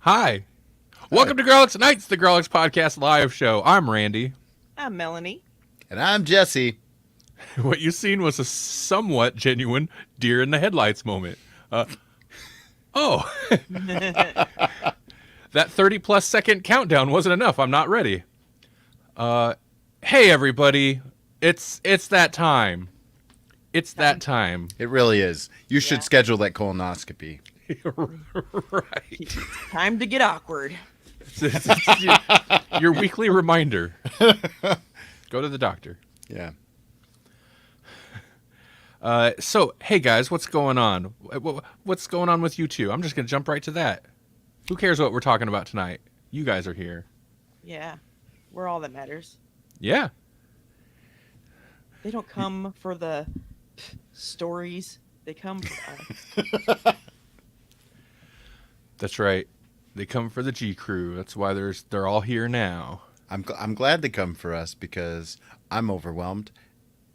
Hi. Welcome to Grawlix Nights, the Grawlix Podcast live show. I'm Randy. I'm Melanie. And I'm Jesse. What you've seen was a somewhat genuine deer in the headlights moment. That 30-plus second countdown wasn't enough. I'm not ready. Hey, everybody. It's that time. It's that time. It really is. You should schedule that colonoscopy. Right. It's time to get awkward. It's your weekly reminder. Go to the doctor. Yeah. So, hey guys, what's going on? What's going on with you two? I'm just going to jump right to that. Who cares what we're talking about tonight? You guys are here. Yeah, we're all that matters. Yeah. They don't come for the stories. They come for us. That's right. They come for the G crew. That's why they're all here now. I'm glad they come for us because I'm overwhelmed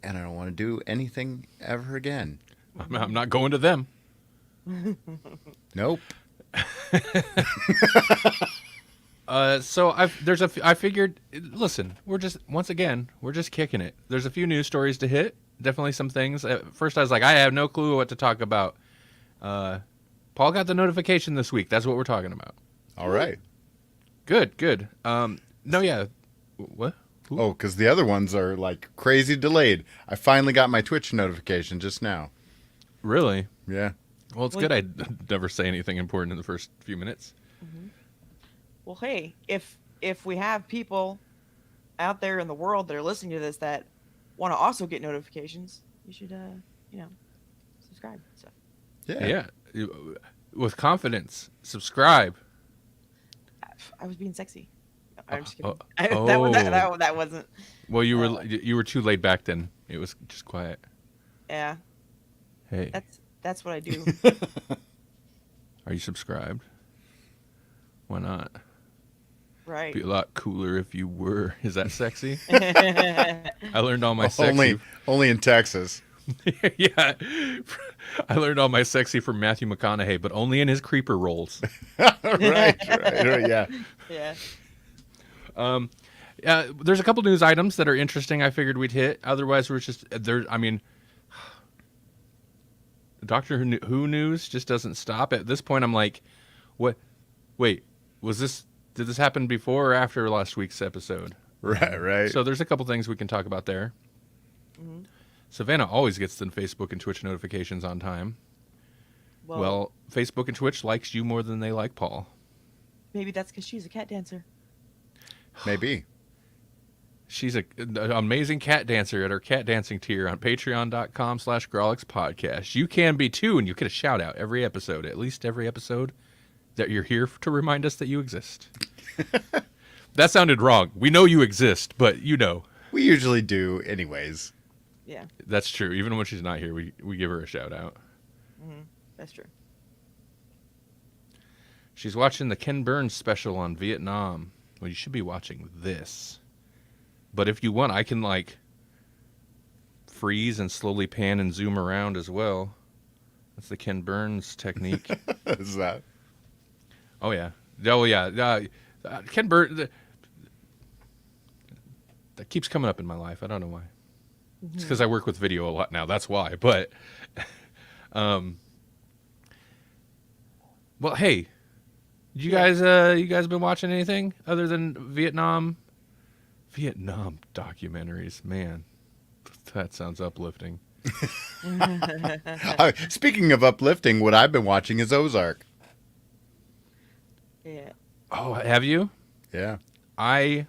and I don't want to do anything ever again. I'm not going to them. Nope. So I figured, listen, we're just kicking it. There's a few news stories to hit. Definitely some things. At first I was like, I have no clue what to talk about. Paul got the notification this week. That's what we're talking about. All right. Good. No, yeah. What? Ooh. Oh, because the other ones are like crazy delayed. I finally got my Twitch notification just now. Really? Yeah. Well, it's good I never say anything important in the first few minutes. Mm-hmm. Well, hey, if we have people out there in the world that are listening to this that want to also get notifications, you should, subscribe. So. Yeah. With confidence, subscribe. I was being sexy. I'm just Oh, kidding. oh. That wasn't. Well, you were too laid back then. It was just quiet. Yeah. Hey, That's what I do. are you subscribed? Why not? Right. Be a lot cooler if you were. Is that sexy? I learned all my sexy. Only in Texas. Yeah, I learned all my sexy from Matthew McConaughey, but only in his creeper roles. right. Yeah. Yeah. There's a couple news items that are interesting. I figured we'd hit. Otherwise, we're just there. I mean, Doctor Who news just doesn't stop. At this point, I'm like, what? Wait, did this happen before or after last week's episode? Right. So there's a couple things we can talk about there. Mm-hmm. Savannah always gets the Facebook and Twitch notifications on time. Well, Facebook and Twitch likes you more than they like Paul. Maybe that's because she's a cat dancer. Maybe. She's an amazing cat dancer at her cat dancing tier on patreon.com/Grawlix podcast. You can be too, and you get a shout out every episode, at least every episode that you're here to remind us that you exist. That sounded wrong. We know you exist, but you know. We usually do anyways. Yeah. That's true. Even when she's not here, we give her a shout out. Mm-hmm. That's true. She's watching the Ken Burns special on Vietnam. Well, you should be watching this. But if you want, I can freeze and slowly pan and zoom around as well. That's the Ken Burns technique. Is that? Oh yeah. Ken Burns. That keeps coming up in my life. I don't know why. Mm-hmm. It's because I work with video a lot now. That's why. But, well, hey, you guys been watching anything other than Vietnam documentaries? Man, that sounds uplifting. Speaking of uplifting, what I've been watching is Ozark. Yeah. Oh, have you? Yeah. I'm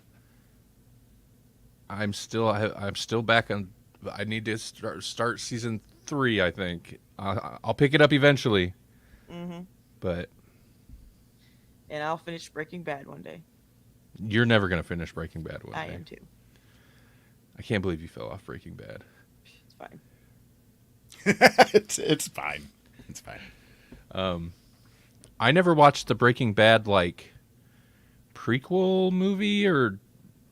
still back on. I need to start season 3. I think I'll pick it up eventually. Mm-hmm. But And I'll finish Breaking Bad one day. you're never gonna finish Breaking Bad one day. I am too. I can't believe you fell off Breaking Bad. It's fine. It's fine. It's fine. I never watched the Breaking Bad prequel movie or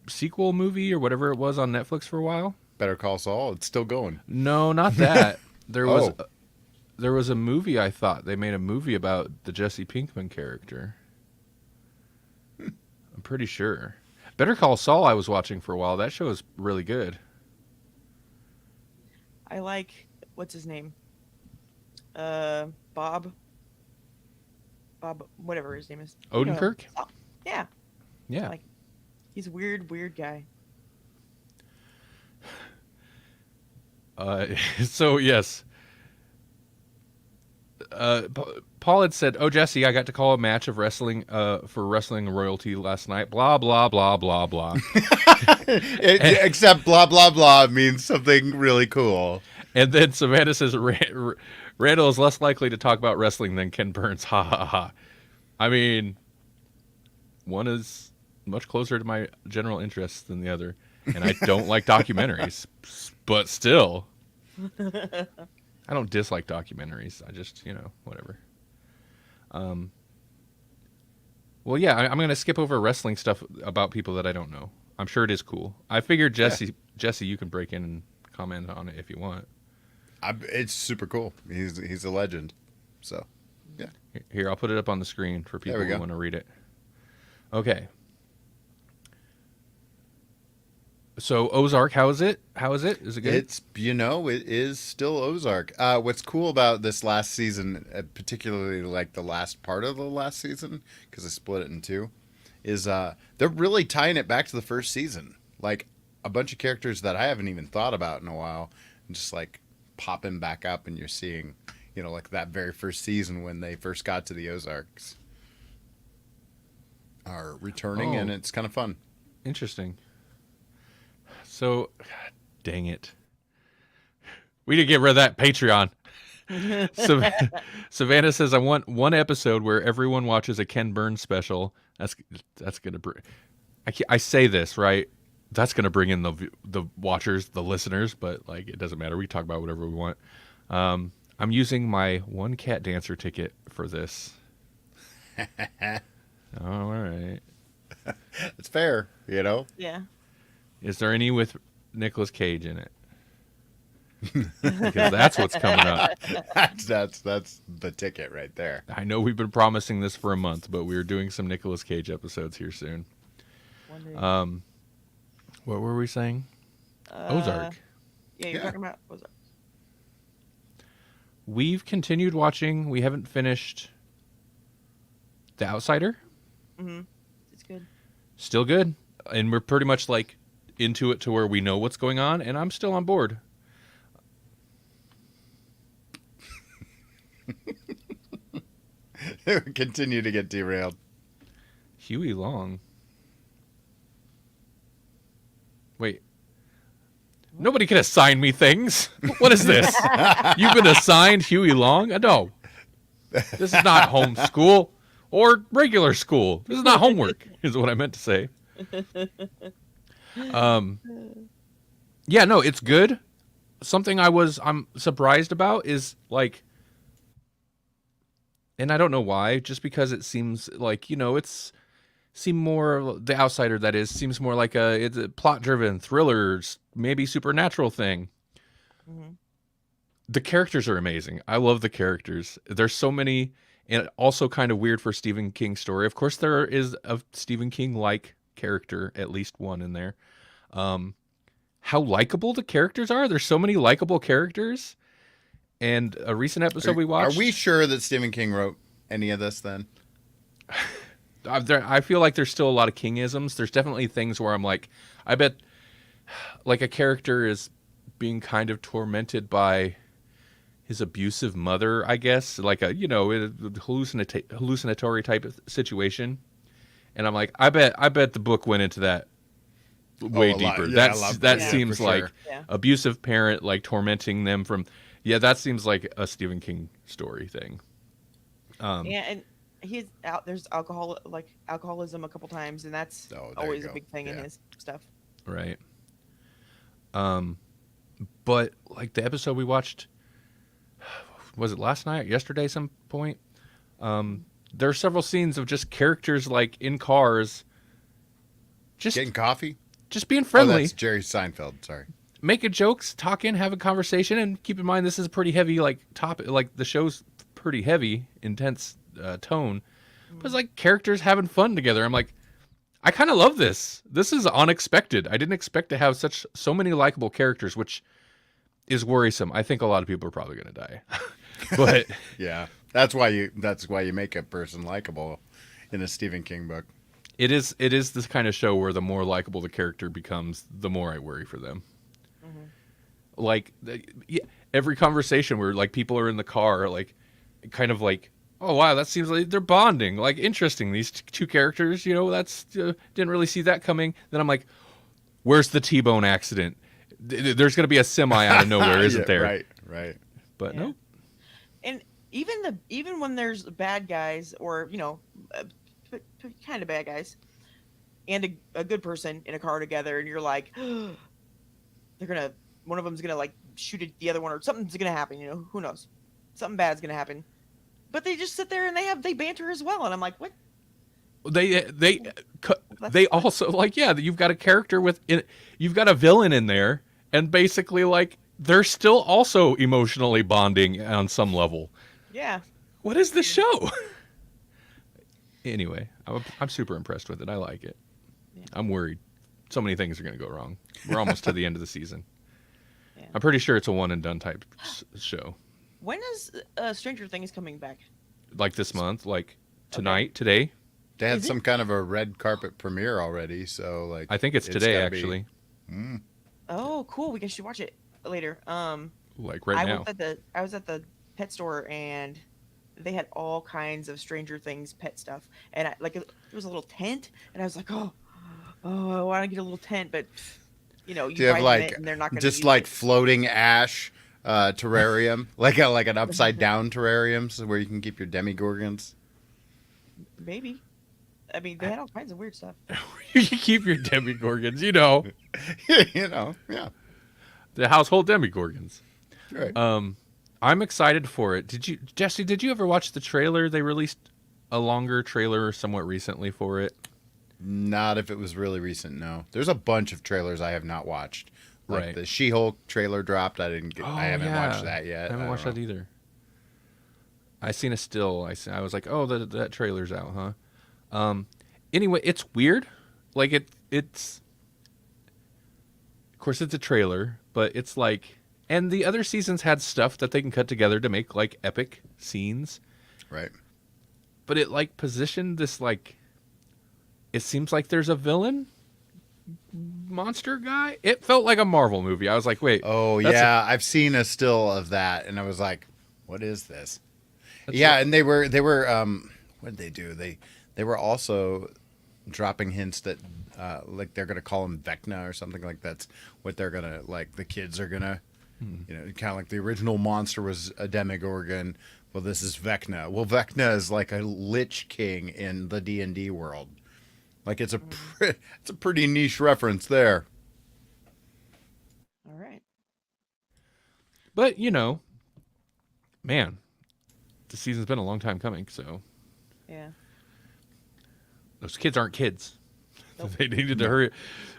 sequel movie or whatever it was on Netflix for a while. Better Call Saul. It's still going. No, not that. There was a movie. I thought they made a movie about the Jesse Pinkman character. pretty sure. Better Call Saul I was watching for a while. That show is really good. I like, what's his name? Bob, whatever his name is. You know him. Odenkirk? Yeah. Yeah. Like, he's a weird guy. So, yes. Paul had said, "Oh, Jesse, I got to call a match of wrestling for wrestling royalty last night. Blah, blah, blah, blah, blah." Except blah, blah, blah means something really cool. And then Savannah says, Randall is less likely to talk about wrestling than Ken Burns. Ha, ha, ha. I mean, one is much closer to my general interests than the other. And I don't like documentaries. But still, I don't dislike documentaries. I just, whatever. Well, yeah, I'm going to skip over wrestling stuff about people that I don't know. I'm sure it is cool. I figured Jesse, you can break in and comment on it if you want. It's super cool. He's a legend. So, yeah. Here, I'll put it up on the screen for people who want to read it. Okay. So Ozark, how is it? Is it good? It is still Ozark. What's cool about this last season, particularly like the last part of the last season, because I split it in two, is they're really tying it back to the first season. Like a bunch of characters that I haven't even thought about in a while, and just like popping back up, and you're seeing, like that very first season when they first got to the Ozarks are returning, and it's kind of fun. Interesting. So, God, dang it. We need to get rid of that Patreon. Savannah says, I want one episode where everyone watches a Ken Burns special. That's going to bring... I say this, right? That's going to bring in the watchers, the listeners, but like it doesn't matter. We talk about whatever we want. I'm using my one cat dancer ticket for this. All right. It's fair, Yeah. Is there any with Nicolas Cage in it? Because that's what's coming up. That's the ticket right there. I know we've been promising this for a month, but we're doing some Nicolas Cage episodes here soon. What were we saying? Ozark. Yeah, you're talking about Ozark. We've continued watching. We haven't finished The Outsider. Mm-hmm. It's good. Still good. And we're pretty much like into it to where we know what's going on, and I'm still on board. Continue to get derailed. Huey Long. Wait. Nobody can assign me things. What is this? You've been assigned Huey Long? No. This is not homeschool or regular school. This is not homework, is what I meant to say. Yeah, no, it's good. Something I'm surprised about is like, and I don't know why, just because it seems like, seem more, The Outsider, that is, seems more like it's a plot-driven thriller, maybe supernatural thing. Mm-hmm. The characters are amazing. I love the characters. There's so many, and also kind of weird for Stephen King's story. Of course, there is a Stephen King-like character, at least one in there. How likable the characters are. There's so many likable characters. And a recent episode we watched... Are we sure that Stephen King wrote any of this then? I feel like there's still a lot of Kingisms. There's definitely things where I'm like, I bet like a character is being kind of tormented by his abusive mother, I guess, like a hallucinatory type of situation. And I'm like, I bet the book went into that way deeper. That seems like abusive parent like tormenting them from. Yeah, that seems like a Stephen King story thing. And he's out. There's alcoholism a couple times, and that's always a big thing in his stuff. Right. But like the episode we watched, was it last night, yesterday, some point? There are several scenes of just characters like in cars, just getting coffee, just being friendly. Oh, that's Jerry Seinfeld. Sorry. Making jokes, talking, having conversation, and keep in mind this is a pretty heavy topic. Like the show's pretty heavy, intense tone, but it's like characters having fun together. I'm like, I kind of love this. This is unexpected. I didn't expect to have so many likable characters, which is worrisome. I think a lot of people are probably going to die. But Yeah, that's why you make a person likable in a Stephen King book. it is this kind of show where the more likable the character becomes, the more I worry for them. Like every conversation where like people are in the car, like kind of like, oh wow, that seems like they're bonding. Like interesting, these two characters. That's didn't really see that coming. Then I'm like, where's the T-bone accident? There's gonna be a semi out of nowhere, isn't there? Right. But no. And even when there's bad guys or kind of bad guys and a good person in a car together, and you're like, one of them's gonna like shoot at the other one, or something's gonna happen. Who knows? Something bad's gonna happen. But they just sit there and they banter as well, and I'm like, what? They also like, yeah, you've got a character you've got a villain in there, and basically like they're still also emotionally bonding on some level. Yeah. What is this show? Anyway, I'm super impressed with it. I like it. Yeah. I'm worried. So many things are going to go wrong. We're almost to the end of the season. Yeah. I'm pretty sure it's a one and done type show. When is Stranger Things coming back? Like this month, like tonight, today. They had some kind of a red carpet premiere already, so like I think it's today gotta actually. Oh, cool. We should watch it later. Like right now. I was at the pet store, and they had all kinds of Stranger Things pet stuff. And there was a little tent, and I was like, oh, I want to get a little tent, but you Do you have buy like it and they're not going to just like floating ash terrarium, like an upside down terrarium, so where you can keep your demigorgons? Maybe. I mean, they had all kinds of weird stuff. You keep your demigorgons, Yeah. the household demigorgons. Right. I'm excited for it. Jesse, did you ever watch the trailer? They released a longer trailer somewhat recently for it. Not if it was really recent, no. There's a bunch of trailers I have not watched. Like Right. the She-Hulk trailer dropped. I haven't yeah. watched that yet. I haven't watched that either. I seen a still. I was like, oh, that trailer's out, huh? Anyway, it's weird. Like it's of course it's a trailer, but it's like, and the other seasons had stuff that they can cut together to make like epic scenes. Right. But it like positioned this like, it seems like there's a villain monster guy. It felt like a Marvel movie. I was like, wait. Oh yeah, I've seen a still of that, and I was like, what is this? And they were what did they do? They were also dropping hints that like they're gonna call him Vecna or something, like that's what they're gonna, like the kids are gonna kind of like the original monster was a demigorgon. Well, this is Vecna. Well, Vecna is like a Lich King in the D&D world. Like it's a pretty niche reference there. All right. But man, the season's been a long time coming, so Yeah. those kids aren't kids. Nope. They needed to hurry.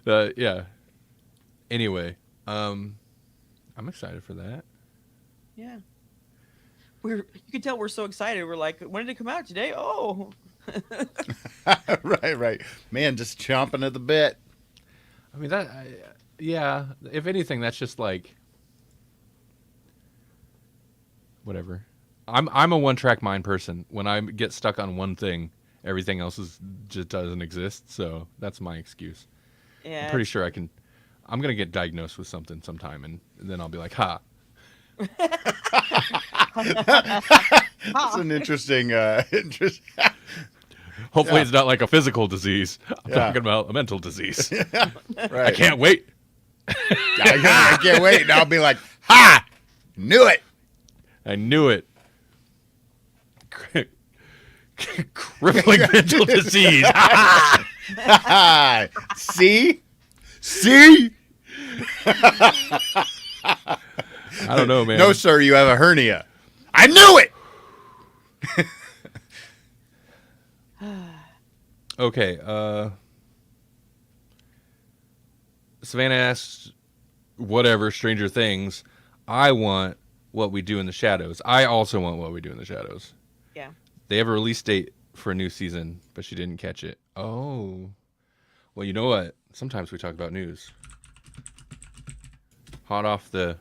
Yeah. Anyway, I'm excited for that. Yeah. You can tell we're so excited. We're like, when did it come out today? Oh. Right. Man, just chomping at the bit. I mean yeah. If anything, that's just like whatever. I'm a one-track mind person. When I get stuck on one thing, everything else just doesn't exist. So that's my excuse. Yeah. I'm pretty sure I'm gonna get diagnosed with something sometime, and then I'll be like, ha. That's an interesting interest. Hopefully Yeah. it's not like a physical disease. I'm Yeah. talking about a mental disease. Right. I can't wait. I can't wait. And I'll be like, ha! Knew it. I knew it. Crippling mental disease. See? I don't know, man. No, sir, you have a hernia. I knew it. Okay. Savannah asks, whatever, Stranger Things. I want What We Do in the Shadows. I also want What We Do in the Shadows. Yeah. They have a release date for a new season, but she didn't catch it. Oh. Well, you know what? Sometimes we talk about news. Hot off the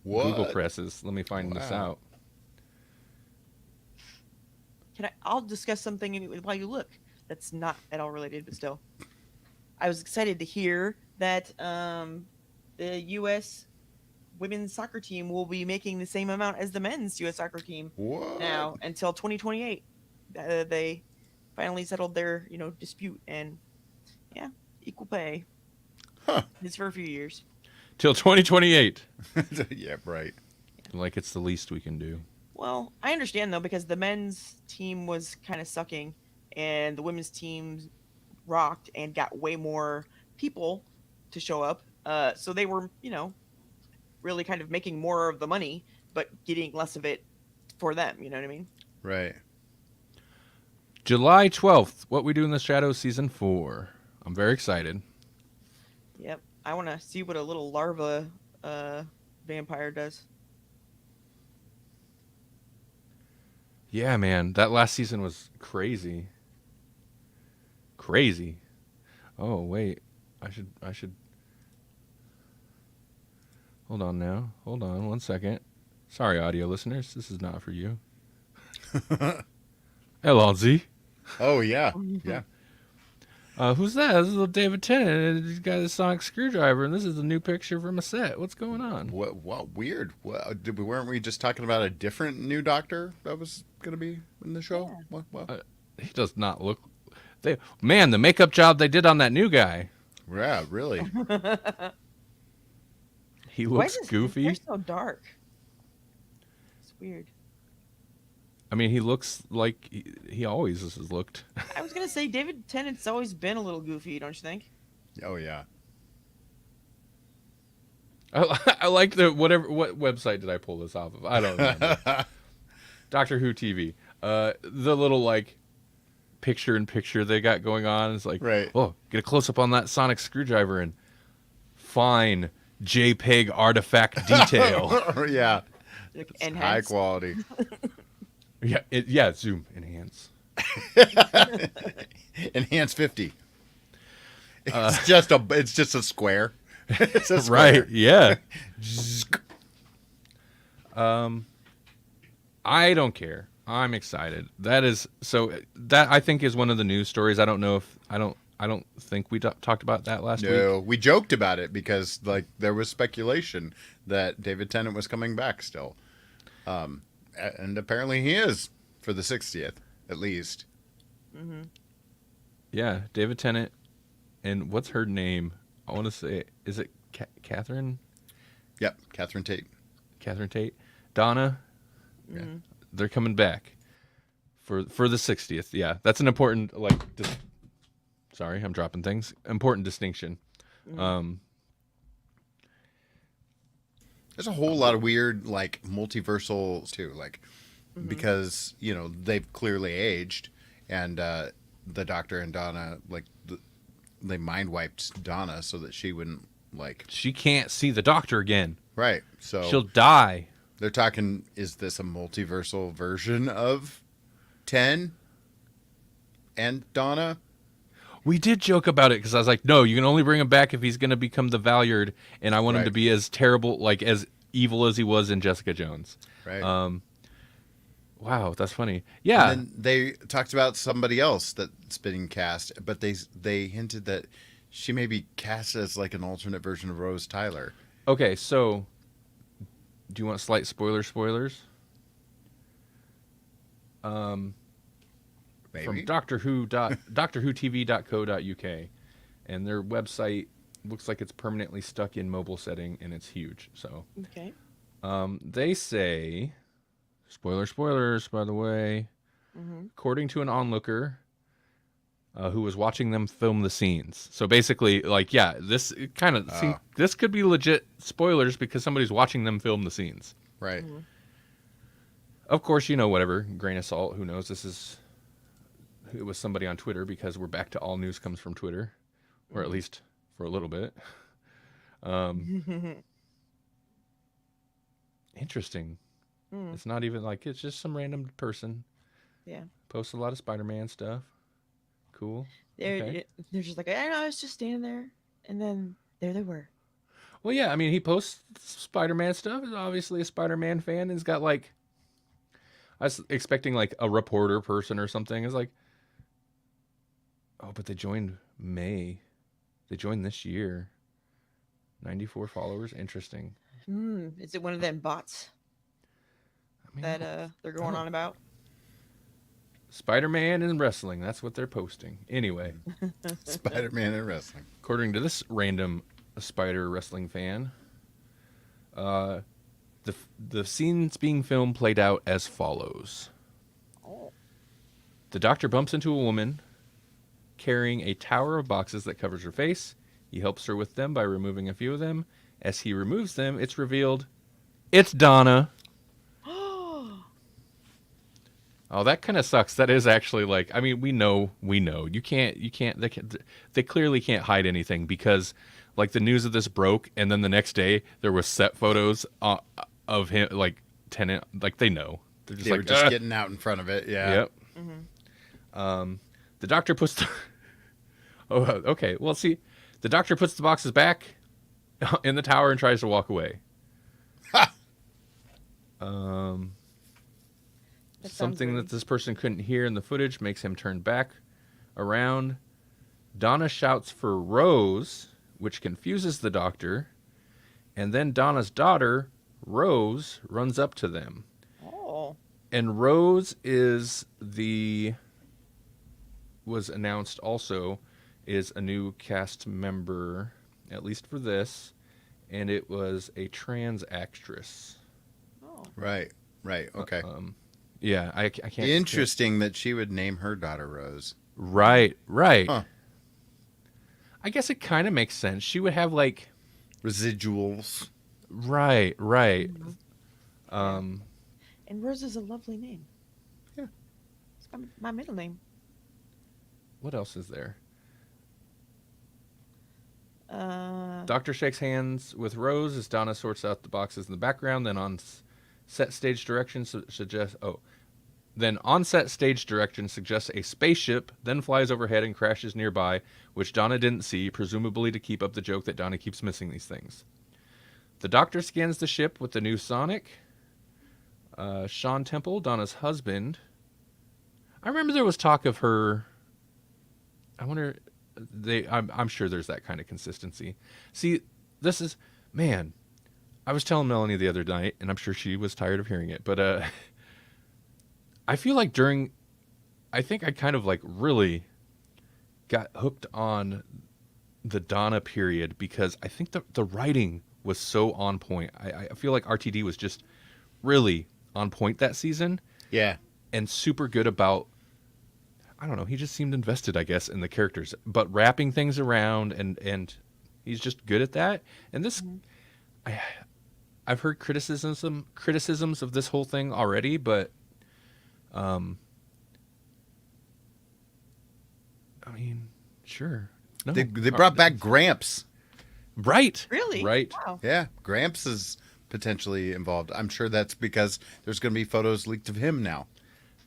Google What? presses. Let me find this Wow. out. I'll discuss something while you look. That's not at all related, but still. I was excited to hear that the U.S. women's soccer team will be making the same amount as the men's U.S. soccer team What? now until 2028. They finally settled their dispute, and yeah, equal pay. Huh. It's for a few years. Till 2028. Yeah, right. Like it's the least we can do. Well, I understand though because the men's team was kind of sucking, and the women's team rocked and got way more people to show up. So they were, really kind of making more of the money, but getting less of it for them. You know what I mean? Right. July 12th, What We Do in the Shadows Season 4. I'm very excited. Yep. I want to see what a little larva vampire does. Yeah, man. That last season was crazy. Crazy. Oh, wait. I should Hold on now. Hold on 1 second. Sorry, audio listeners. This is not for you. Hello, Z. Oh yeah. Yeah. Who's that? This is little David Tennant. He's got a sonic screwdriver, and this is a new picture from a set. What's going on? What weird. Weren't we just talking about a different new doctor that was going to be in the show? Yeah. What? He does not look. Man, the makeup job they did on that new guy. Yeah, really. He Why looks is his goofy. hair so dark? It's weird. I mean, he looks like he always has looked. I was gonna say David Tennant's always been a little goofy, don't you think? Oh yeah. I like what website did I pull this off of? I don't remember. Doctor Who TV. The little like picture in picture they got going on is like, Right. oh, get a close up on that sonic screwdriver and fine JPEG artifact detail. Yeah. Like, It's high enhanced. quality. Yeah, zoom enhance. Enhance 50. It's just a square. It's a Right? square. Yeah. I don't care. I'm excited. That I think is one of the news stories. I don't know if I don't think we talked about that last week. No, we joked about it because like there was speculation that David Tennant was coming back still, and apparently he is for the 60th at least. Mm-hmm. Yeah, David Tennant, and what's her name? I want to say, is it Catherine? Yep, Catherine Tate. Catherine Tate, Donna. Yeah. Mm-hmm. They're coming back for the 60th. Yeah, that's an important sorry, I'm dropping things. Important distinction. Mm-hmm. There's a whole lot of weird like multiversal too, like Mm-hmm. because they've clearly aged, and the Doctor and Donna they mind wiped Donna so that she wouldn't like She can't see the Doctor again. right. So She'll die. they're talking. Is this a multiversal version of 10 and Donna? We did joke about it because I was like, no, you can only bring him back if he's going to become the Valyard, and I want him Right. to be as terrible, like as evil as he was in Jessica Jones. Right. Wow, that's funny. Yeah. And then they talked about somebody else that's been cast, but they hinted that she may be cast as like an alternate version of Rose Tyler. Okay, so do you want slight spoilers? Maybe. From doctorwhotv.co.uk, and their website looks like it's permanently stuck in mobile setting, and it's huge. So Okay. they say, spoilers, by the way, Mm-hmm. according to an onlooker who was watching them film the scenes. So basically, like, yeah, this this could be legit spoilers because somebody's watching them film the scenes. Right. Mm-hmm. Of course, whatever, grain of salt, who knows? It was somebody on Twitter because we're back to all news comes from Twitter, or at least for a little bit. Interesting. Mm. It's not even like it's just some random person Yeah. posts a lot of Spider-Man stuff. Cool. They're Okay. they're just like, I know, I was just standing there, and then there they were. Well, yeah. I mean, he posts Spider-Man stuff. He's obviously a Spider-Man fan. He's got like, I was expecting like a reporter person or something. It's like, oh, but they joined May. They joined this year. 94 followers. Interesting. Is it one of them bots I mean, that they're going on about? Spider-Man and wrestling. That's what they're posting. Anyway, Spider-Man and wrestling. according to this random Spider wrestling fan, uh, the scenes being filmed played out as follows. Oh. The Doctor bumps into a woman carrying a tower of boxes that covers her face. He helps her with them by removing a few of them. As he removes them, it's revealed it's Donna. Oh, that kind of sucks. That is actually like, I mean, we know. You can't, they clearly can't hide anything because like the news of this broke and then the next day there was set photos of him, like Tennant, like they know. They're just They like, were just getting out in front of it. Yeah. Yep. The Doctor puts the, oh, okay. Well, see, the Doctor puts the boxes back in the tower and tries to walk away. Ha! That sounds Something very- that this person couldn't hear in the footage makes him turn back around. Donna shouts for Rose, which confuses the Doctor. And then Donna's daughter, Rose, runs up to them. Oh. And Rose was announced also is a new cast member, at least for this. And it was a trans actress. Oh. Right. Okay. Yeah, I can't. Interesting that she would name her daughter Rose. Right. Huh. I guess it kind of makes sense. She would have like Residuals. right. And Rose is a lovely name. Yeah. It's my middle name. What else is there? Uh. Doctor shakes hands with Rose as Donna sorts out the boxes in the background. Then on set stage direction suggests a spaceship, then flies overhead and crashes nearby, which Donna didn't see, presumably to keep up the joke that Donna keeps missing these things. The Doctor scans the ship with the new Sonic. Sean Temple, Donna's husband. I remember there was talk of her. I wonder. I'm sure there's that kind of consistency. See, this is, man. I was telling Melanie the other night, and I'm sure she was tired of hearing it, but I feel like I think I kind of like really got hooked on the Donna period because I think the writing was so on point. I feel like RTD was just really on point that season. Yeah. And super good about, I don't know, he just seemed invested, I guess, in the characters, but wrapping things around and he's just good at that. And this, I've heard criticisms of this whole thing already, but I mean, sure. No. They brought back Gramps. Right. Really? Right. Wow. Yeah. Gramps is potentially involved. I'm sure that's because there's going to be photos leaked of him now.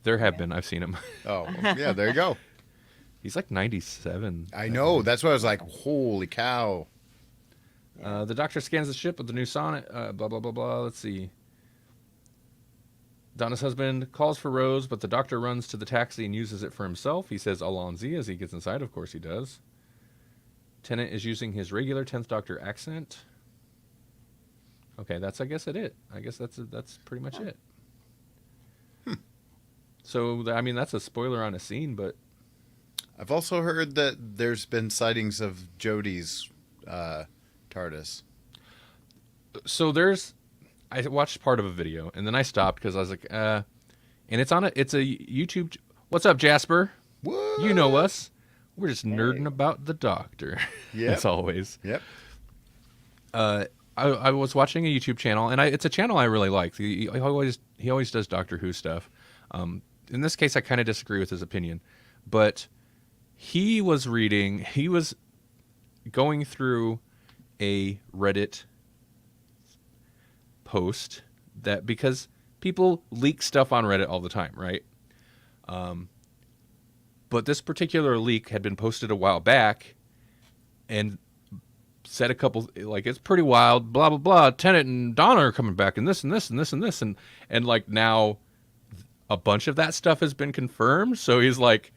There have been. I've seen him. Oh, yeah. There you go. He's like 97. I know. That's why I was like, holy cow. The Doctor scans the ship with the new Sonic. Blah, blah, blah, blah. Let's see. Donna's husband calls for Rose, but the Doctor runs to the taxi and uses it for himself. He says Allons-y as he gets inside. Of course he does. Tennant is using his regular 10th Doctor accent. Okay, that's, I guess, it. I guess that's pretty much it. So, I mean, that's a spoiler on a scene, but... I've also heard that there's been sightings of Jodie's TARDIS. So I watched part of a video, and then I stopped because I was like, and it's a YouTube... What's up, Jasper? What? You know us. We're just nerding about the Doctor, Yep. as always. Yep. I was watching a YouTube channel, and it's a channel I really like. He always does Doctor Who stuff. In this case, I kind of disagree with his opinion, but he was going through a Reddit post that, because people leak stuff on Reddit all the time, right? But this particular leak had been posted a while back and said a couple, like, it's pretty wild, blah, blah, blah. Tennant and Donna are coming back and this and this and this and this. And like now a bunch of that stuff has been confirmed. So he's like,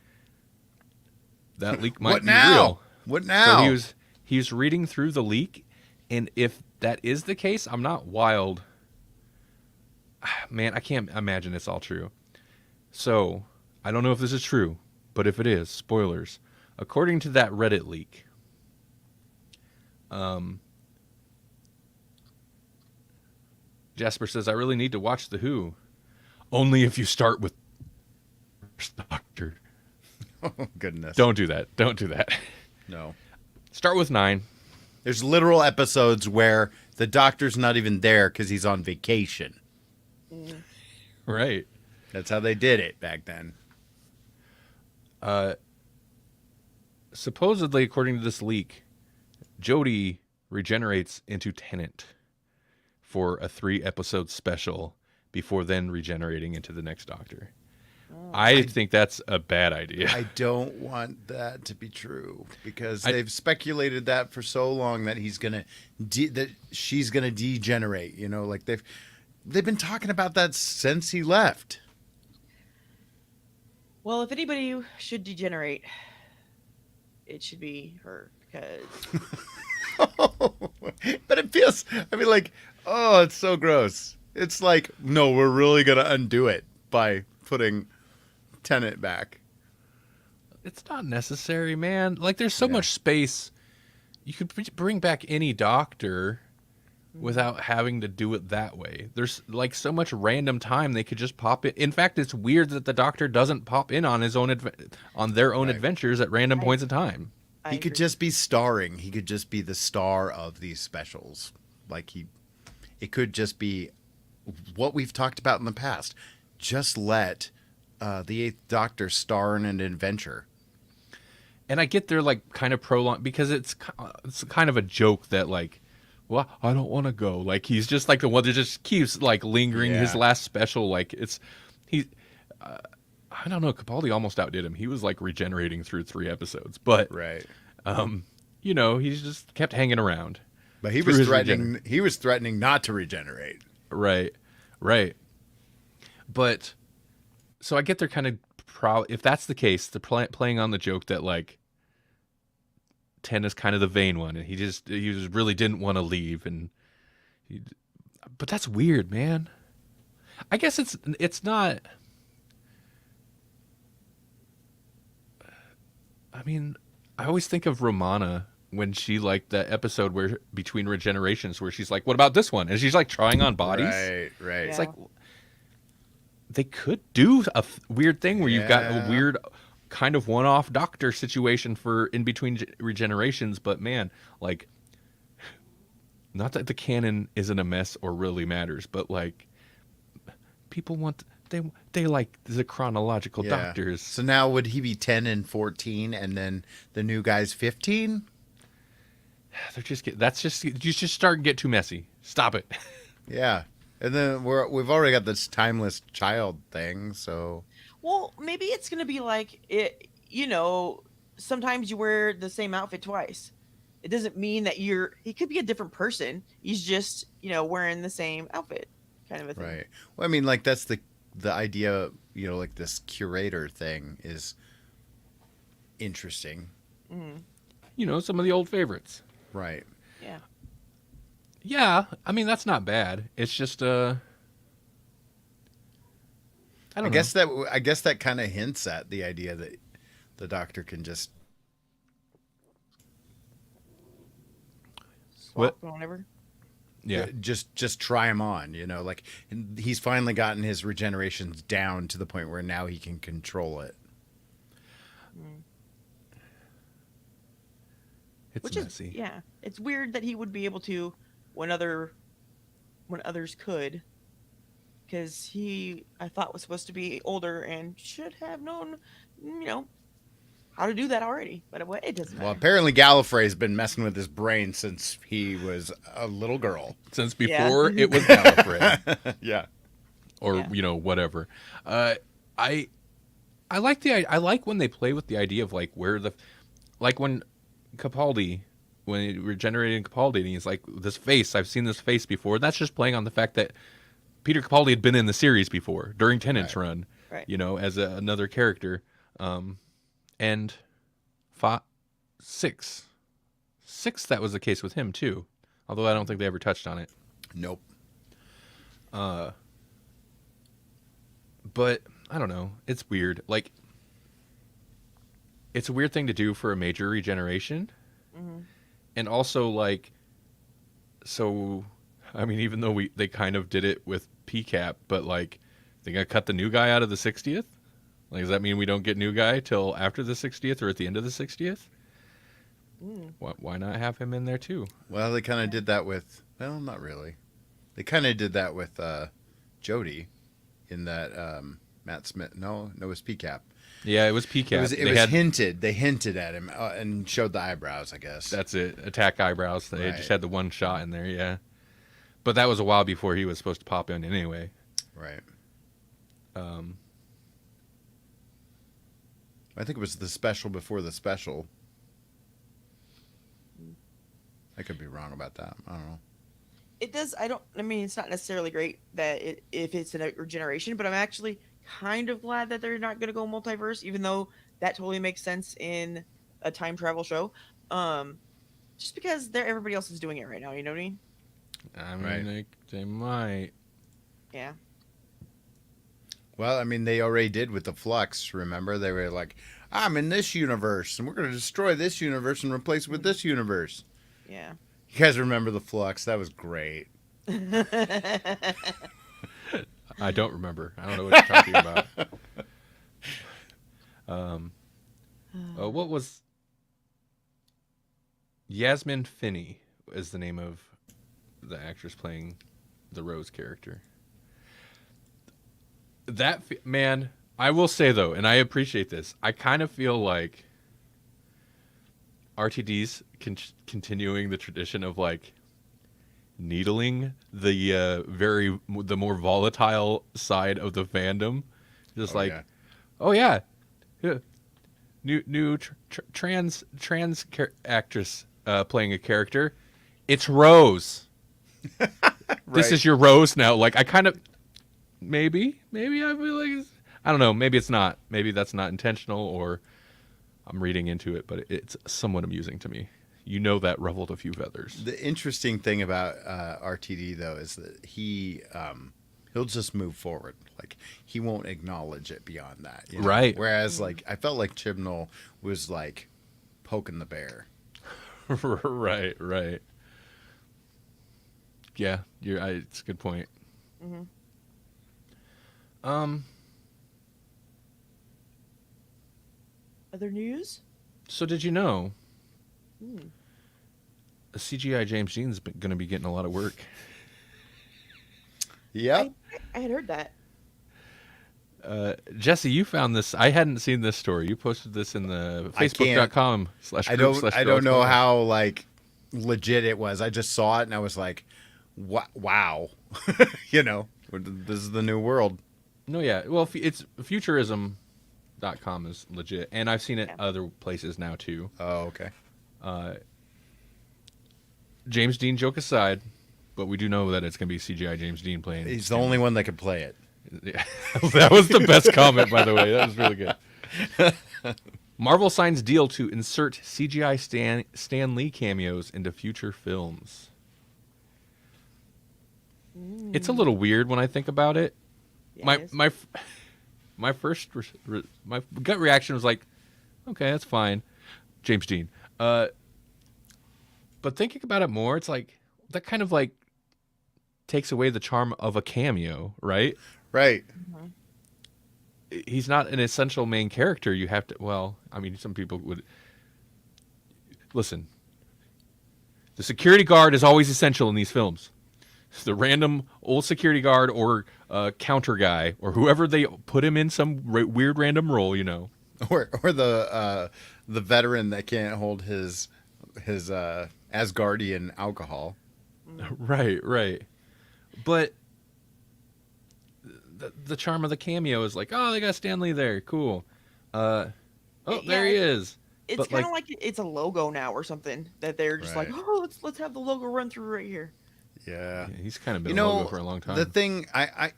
that leak might be real. What now? So he's reading through the leak. And if that is the case, I'm not wild. Man, I can't imagine it's all true. So I don't know if this is true, but if it is, spoilers. According to that Reddit leak, Jasper says, I really need to watch The Who. Only if you start with Doctor. Oh, goodness. Don't do that. Don't do that. No. Start with 9. There's literal episodes where the Doctor's not even there because he's on vacation. Right. That's how they did it back then. Supposedly, according to this leak, Jodie regenerates into Tennant for a 3-episode special before then regenerating into the next Doctor. I think that's a bad idea. I don't want that to be true because they've speculated that for so long that that she's gonna degenerate. You know, like they've been talking about that since he left. Well, if anybody should degenerate, it should be her because. But it feels. I mean, like, oh, it's so gross. It's like, no, we're really gonna undo it by putting Tennant back. It's not necessary, man. Like, there's so much space. You could bring back any Doctor without having to do it that way. There's like so much random time they could just pop in. In fact, it's weird that the Doctor doesn't pop in on his own on their own adventures at random points in time. He could just be starring. He could just be the star of these specials. Like it could just be what we've talked about in the past. Just let the Eighth Doctor star in an adventure. And I get they're like kind of prolonged because it's kind of a joke that like, well, I don't want to go. Like he's just like the one that just keeps like lingering. His last special, like I don't know. Capaldi almost outdid him. He was like regenerating through 3 episodes, but right. You know, he just kept hanging around. But he was threatening. He was threatening not to regenerate. Right. But so I get they're kind of if that's the case, they're playing on the joke that like 10 is kind of the vain one, and he just really didn't want to leave, but that's weird, man. I guess it's not. I mean, I always think of Romana when she like that episode where between regenerations where she's like, "What about this one?" And she's like trying on bodies. Right. It's like they could do a weird thing where you've got a weird kind of one-off Doctor situation for in between regenerations, but man, like, not that the canon isn't a mess or really matters, but like, people want they like the chronological Doctors. So now would he be 10 and 14, and then the new guy's 15? They're just you just start to get too messy. Stop it. Yeah. And then we've already got this timeless child thing, so. Well, maybe it's gonna be like it. You know, sometimes you wear the same outfit twice. It doesn't mean that he could be a different person. He's just wearing the same outfit, kind of a thing. Right. Well, I mean, like that's the idea. Like this curator thing is interesting. Mm-hmm. Some of the old favorites. Right. Yeah. Yeah, I mean that's not bad. It's just I guess that kind of hints at the idea that the Doctor can just swap whenever. Yeah, just try him on. Like and he's finally gotten his regenerations down to the point where now he can control it. It's messy. It's weird that he would be able to when others could, because I thought was supposed to be older and should have known, how to do that already. But it doesn't matter. Well, apparently Gallifrey's been messing with his brain since he was a little girl. Since before it was Gallifrey. Yeah. Or whatever. I I like when they play with the idea of like where like when Capaldi, when he regenerated Capaldi, and he's like, this face, I've seen this face before. That's just playing on the fact that Peter Capaldi had been in the series before during Tennant's run, Right. as another character. And six, that was the case with him too. Although I don't think they ever touched on it. Nope. But I don't know. It's weird. Like, it's a weird thing to do for a major regeneration. Mm-hmm. And also, like, so, I mean, even though they kind of did it with PCAP, but, like, they got to cut the new guy out of the 60th? Like, does that mean we don't get new guy till after the 60th or at the end of the 60th? Why not have him in there, too? Well, they kind of did that with... Well, not really. They kind of did that with Jody in that Matt Smith... No, it was PCAP. Yeah, it was PCAP. It was hinted. They hinted at him and showed the eyebrows, I guess. That's it. Attack eyebrows. They just had the one shot in there, yeah. But that was a while before he was supposed to pop in anyway. Right. I think it was the special before the special. I could be wrong about that. I don't know. It does. I mean, it's not necessarily great that if it's a regeneration, but I'm actually kind of glad that they're not going to go multiverse, even though that totally makes sense in a time travel show. Just because everybody else is doing it right now. You know what I mean? I mean, they might. Yeah. Well, I mean, they already did with the Flux, remember? They were like, I'm in this universe, and we're going to destroy this universe and replace it with this universe. Yeah. You guys remember the Flux? That was great. I don't remember. I don't know what you're talking about. What was... Yasmin Finney is the name of the actress playing the Rose character. Man, I will say though, and I appreciate this, I kind of feel like RTD's continuing the tradition of like needling the more volatile side of the fandom, just oh yeah, new trans actress playing a character, it's Rose. Right. This is your Rose now. Like I kind of maybe I feel like I don't know. Maybe it's not. Maybe that's not intentional, or I'm reading into it. But it's somewhat amusing to me. That ruffled a few feathers. The interesting thing about RTD though is that he'll just move forward. Like he won't acknowledge it beyond that. You know? Right. Whereas like I felt like Chibnall was like poking the bear. Right. Yeah, it's a good point. Mm-hmm. Other news? So did you know CGI James Dean's going to be getting a lot of work? Yep. I had heard that. Jesse, you found this. I hadn't seen this story. You posted this in the facebook.com/group/. I don't know how like legit it was. I just saw it and I was like, wow. This is the new world. No, yeah. Well, it's futurism.com is legit, and I've seen it other places now too. Oh, okay. James Dean joke aside, but we do know that it's going to be CGI James Dean playing. He's the only one that could play it. Yeah. That was the best comment, by the way. That was really good. Marvel signs deal to insert CGI Stan Lee cameos into future films. It's a little weird when I think about it. Yeah, My first my gut reaction was like, okay, that's fine, James Dean. But thinking about it more, it's like that kind of like takes away the charm of a cameo, right? Right. Mm-hmm. He's not an essential main character. You have to. Well, I mean, some people would listen. The security guard is always essential in these films. The random old security guard or counter guy or whoever they put him in some weird random role, or the veteran that can't hold his Asgardian alcohol. Right. But the charm of the cameo is like, oh, they got Stan Lee there, cool. Oh, Yeah, there he is. It's But, kind of like it's a logo now or something that they're just like, Right. oh, let's have the logo run through right here. Yeah. yeah, he's kind of You been a logo know, for a long the time. thing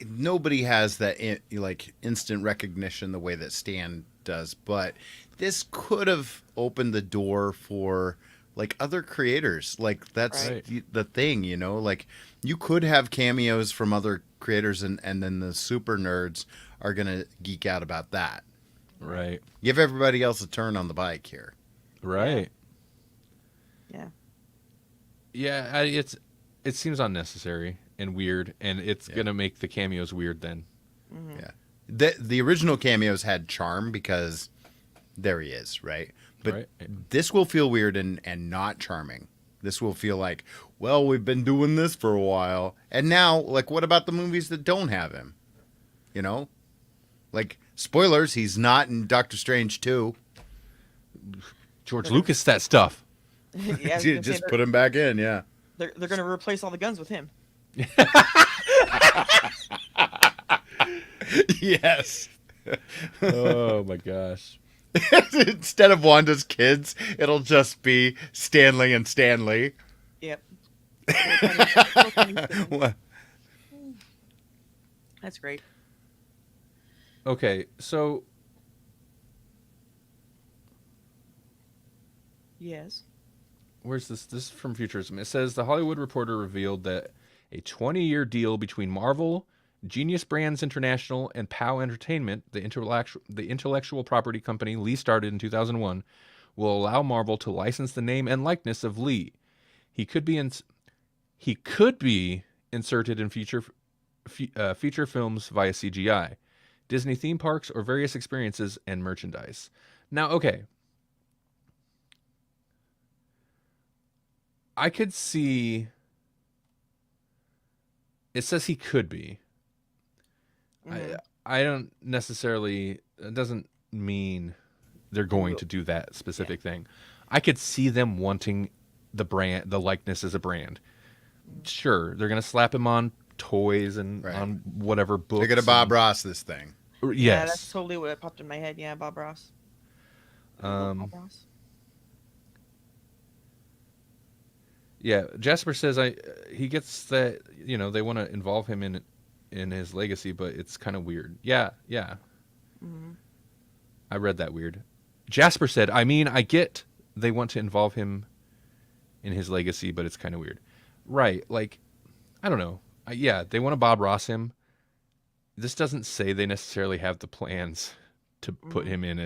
nobody has that like instant recognition the way that Stan does, but this could have opened the door for like other creators. Like that's Right. the thing, you know, like you could have cameos from other creators and then the super nerds are going to geek out about that. Right. Give everybody else a turn on the bike here. Right. Yeah. Yeah, it seems unnecessary and weird, and it's gonna make the cameos weird then. Mm-hmm. Yeah. The original cameos had charm because there he is, right? But Right. this will feel weird and not charming. This will feel like, well, we've been doing this for a while. And now, like, what about the movies that don't have him? You know? Like, spoilers, he's not in Doctor Strange 2. George Lucas, that stuff. Yeah, I was gonna say Just put him back in, yeah. they're going to replace all the guns with him. Yes. Oh my gosh. Instead of Wanda's kids, it'll just be Stanley and Stanley. Yep. What? That's great. Okay, so Yes. where's this? This is from Futurism. It says the Hollywood Reporter revealed that a 20-year deal between Marvel, Genius Brands International, and POW Entertainment, the intellectual property company Lee started in 2001, will allow Marvel to license the name and likeness of Lee. He could be inserted in feature films via CGI, Disney theme parks, or various experiences and merchandise. Now, okay. I could see. It says he could be. Mhm. I don't necessarily. It doesn't mean they're going to do that specific thing. I could see them wanting the brand, the likeness as a brand. Sure, they're gonna slap him on toys and Right. on whatever books. They're going to Bob Ross this thing. Yes. Yeah, that's totally what popped in my head. Yeah, Bob Ross. Bob Ross. Yeah, Jasper says he gets that, they want to involve him in his legacy, but it's kind of weird. Yeah. Mm-hmm. I read that weird. Jasper said, I get they want to involve him in his legacy, but it's kind of weird. Right, like, I don't know. Yeah, they want to Bob Ross him. This doesn't say they necessarily have the plans to put him in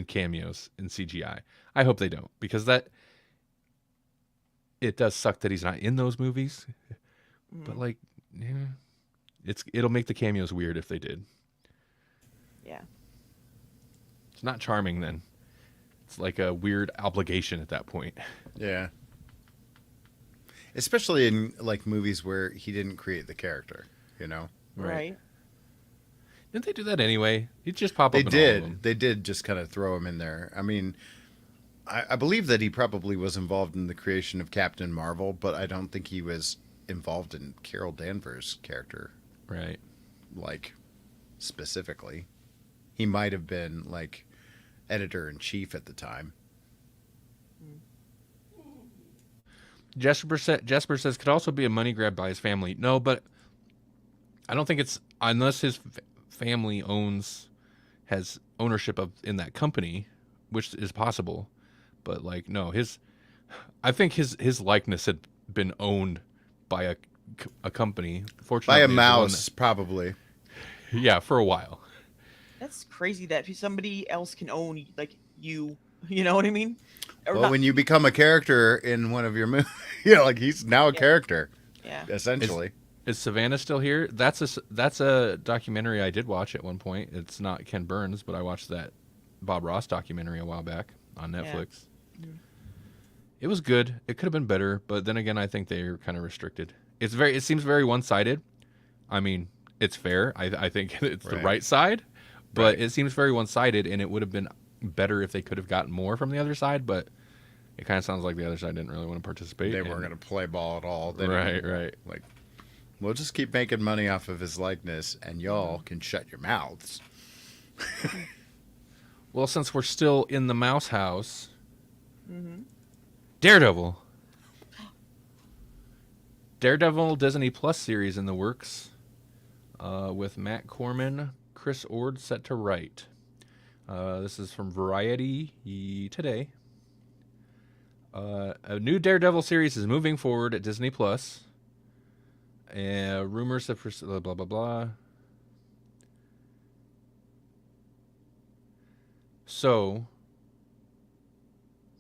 cameos in CGI. I hope they don't, because it does suck that he's not in those movies. But like, yeah, it'll make the cameos weird if they did. Yeah. It's not charming then. It's like a weird obligation at that point. Yeah. Especially in like movies where he didn't create the character, you know? Right. Didn't they do that anyway? He'd just pop up They in all of them. did. They did just kind of throw him in there. I mean, I believe that he probably was involved in the creation of Captain Marvel, but I don't think he was involved in Carol Danvers' character, Right. like, specifically. He might have been, like, editor-in-chief at the time. Jasper says could also be a money grab by his family. No, but I don't think it's unless his family has ownership in that company, which is possible. But like, no, I think his likeness had been owned by a company. Fortunately, By a it's the one mouse, probably. yeah, for a while. That's crazy that somebody else can own like you. You know what I mean? Or Well, not- when you become a character in one of your movies, yeah, like he's now a character, yeah. essentially. Is Savannah still here? That's a documentary I did watch at one point. It's not Ken Burns, but I watched that Bob Ross documentary a while back on Netflix. Mhm. It was good. It could have been better, but then again, I think they're kind of restricted. It seems very one-sided. I mean, it's fair. I think it's the Right. right side, but Right. it seems very one-sided, and it would have been better if they could have gotten more from the other side, but it kind of sounds like the other side didn't really want to participate. They weren't going to play ball at all. They Right, didn't- right. Like, we'll just keep making money off of his likeness, and y'all can shut your mouths. Well, since we're still in the Mouse House, Mm-hmm. Daredevil. Daredevil Disney Plus series in the works, with Matt Corman, Chris Ord set to write. This is from Variety today. A new Daredevil series is moving forward at Disney Plus. Rumors have blah blah blah. So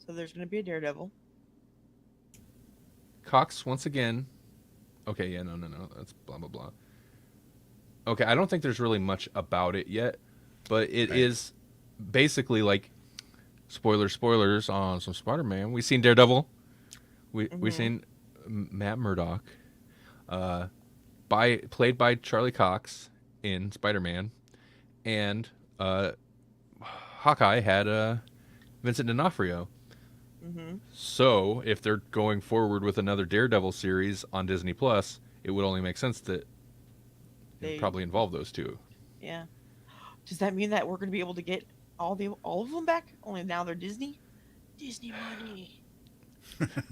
there's going to be a Daredevil. Cox once again. Okay, yeah, no, that's blah blah blah. Okay, I don't think there's really much about it yet, but it is basically like spoilers on some Spider-Man. We've seen Daredevil. We've seen Matt Murdock, played by Charlie Cox in Spider-Man, and Hawkeye had Vincent D'Onofrio. Mm-hmm. So if they're going forward with another Daredevil series on Disney Plus, it would only make sense that they probably involve those two. Yeah. Does that mean that we're going to be able to get all of them back? Only now they're Disney money.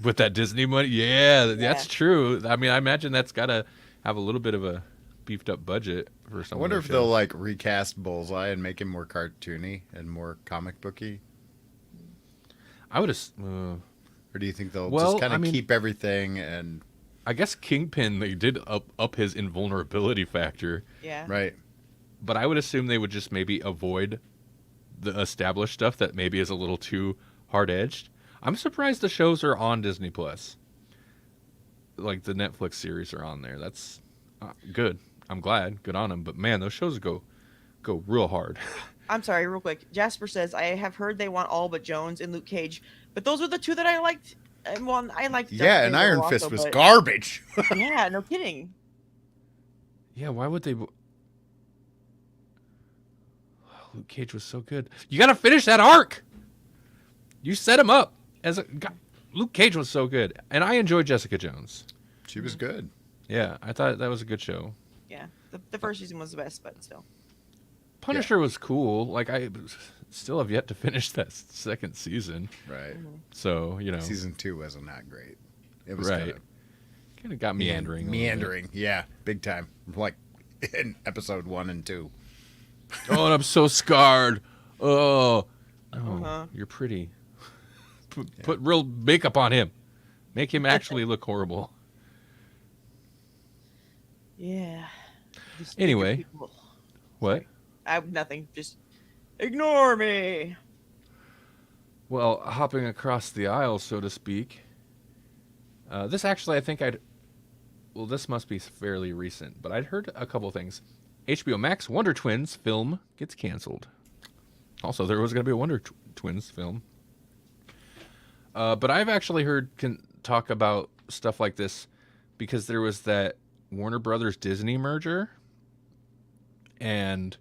With that Disney money, yeah, that's true. I mean, I imagine that's got to have a little bit of a beefed up budget for some. I wonder if they'll like recast Bullseye and make him more cartoony and more comic booky. I would or do you think they'll just kind of keep everything? And I guess Kingpin, they did up his invulnerability factor. Yeah. Right. But I would assume they would just maybe avoid the established stuff that maybe is a little too hard-edged. I'm surprised the shows are on Disney Plus. Like the Netflix series are on there. That's good. I'm glad. Good on them. But man, those shows go real hard. I'm sorry, real quick. Jasper says, I have heard they want all but Jones and Luke Cage. But those were the two that I liked. Well, I liked... Yeah, and Iron Fist was garbage. Yeah, no kidding. Yeah, why would they... Luke Cage was so good. You got to finish that arc! You set him up. Luke Cage was so good. And I enjoyed Jessica Jones. She was good. Yeah, I thought that was a good show. Yeah, the first season was the best, but still. Punisher was cool. Like, I still have yet to finish that second season. Right. So, Season 2 wasn't that great. It was kind of got meandering. Meandering, yeah. Big time. Like in episode 1 and 2. Oh, and I'm so scarred. Oh. You're pretty. Put real makeup on him. Make him actually look horrible. Yeah. Anyway. What? I have nothing. Just ignore me. Well, hopping across the aisle, so to speak. This actually, I think this must be fairly recent, but I'd heard a couple things. HBO Max Wonder Twins film gets canceled. Also, there was going to be a Wonder Twins film. But I've actually heard talk about stuff like this because there was that Warner Brothers Disney merger, and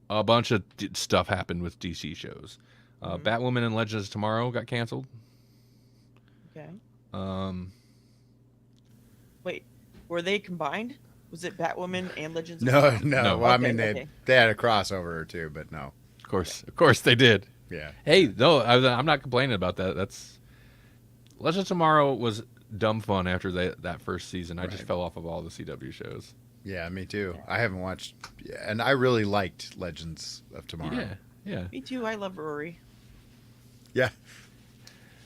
a bunch of stuff happened with DC shows. Batwoman and Legends of Tomorrow got canceled. Okay. Wait, were they combined? Was it Batwoman and Legends of Tomorrow? No. Well, I mean, they had a crossover or two, but no. Of course they did. Yeah. Hey, no, I'm not complaining about that. Legends of Tomorrow was dumb fun after that first season. I just fell off of all the CW shows. Yeah, me too. I haven't watched, and I really liked Legends of Tomorrow. Yeah. Me too. I love Rory. Yeah.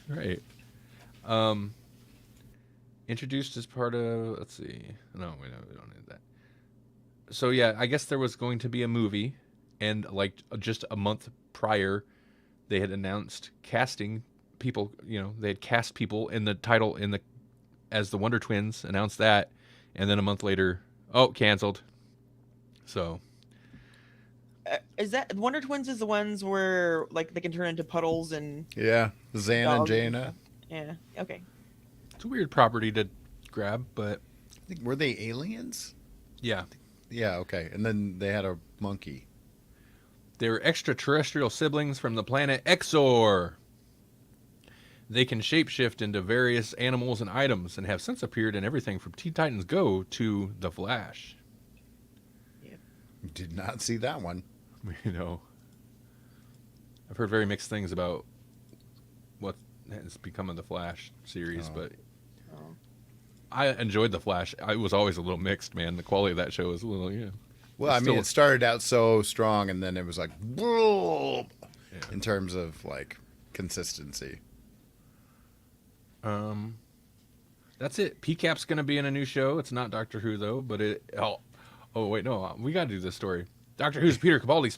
Right. Introduced as part of, let's see. No, we don't need that. So yeah, I guess there was going to be a movie, and like just a month prior, they had announced casting people. They had cast people in the title as the Wonder Twins. Announced that, and then a month later, canceled. So. Is that Wonder Twins? Is the ones where like they can turn into puddles and Xana and Jaina. Yeah. Okay. It's a weird property to grab, but were they aliens? Yeah. Yeah. Okay. And then they had a monkey. They're extraterrestrial siblings from the planet Exor. They can shapeshift into various animals and items and have since appeared in everything from Teen Titans Go to The Flash. Did not see that one. I've heard very mixed things about what has become of the Flash series, but Oh. I enjoyed the Flash. I was always a little mixed, man. The quality of that show was a little, Well, I mean, it started out so strong, and then it was like, whoa, Yeah. in terms of like consistency. That's it. PCAP's going to be in a new show. It's not Doctor Who though, but oh wait, no, we got to do this story. Doctor Who's Peter Capaldi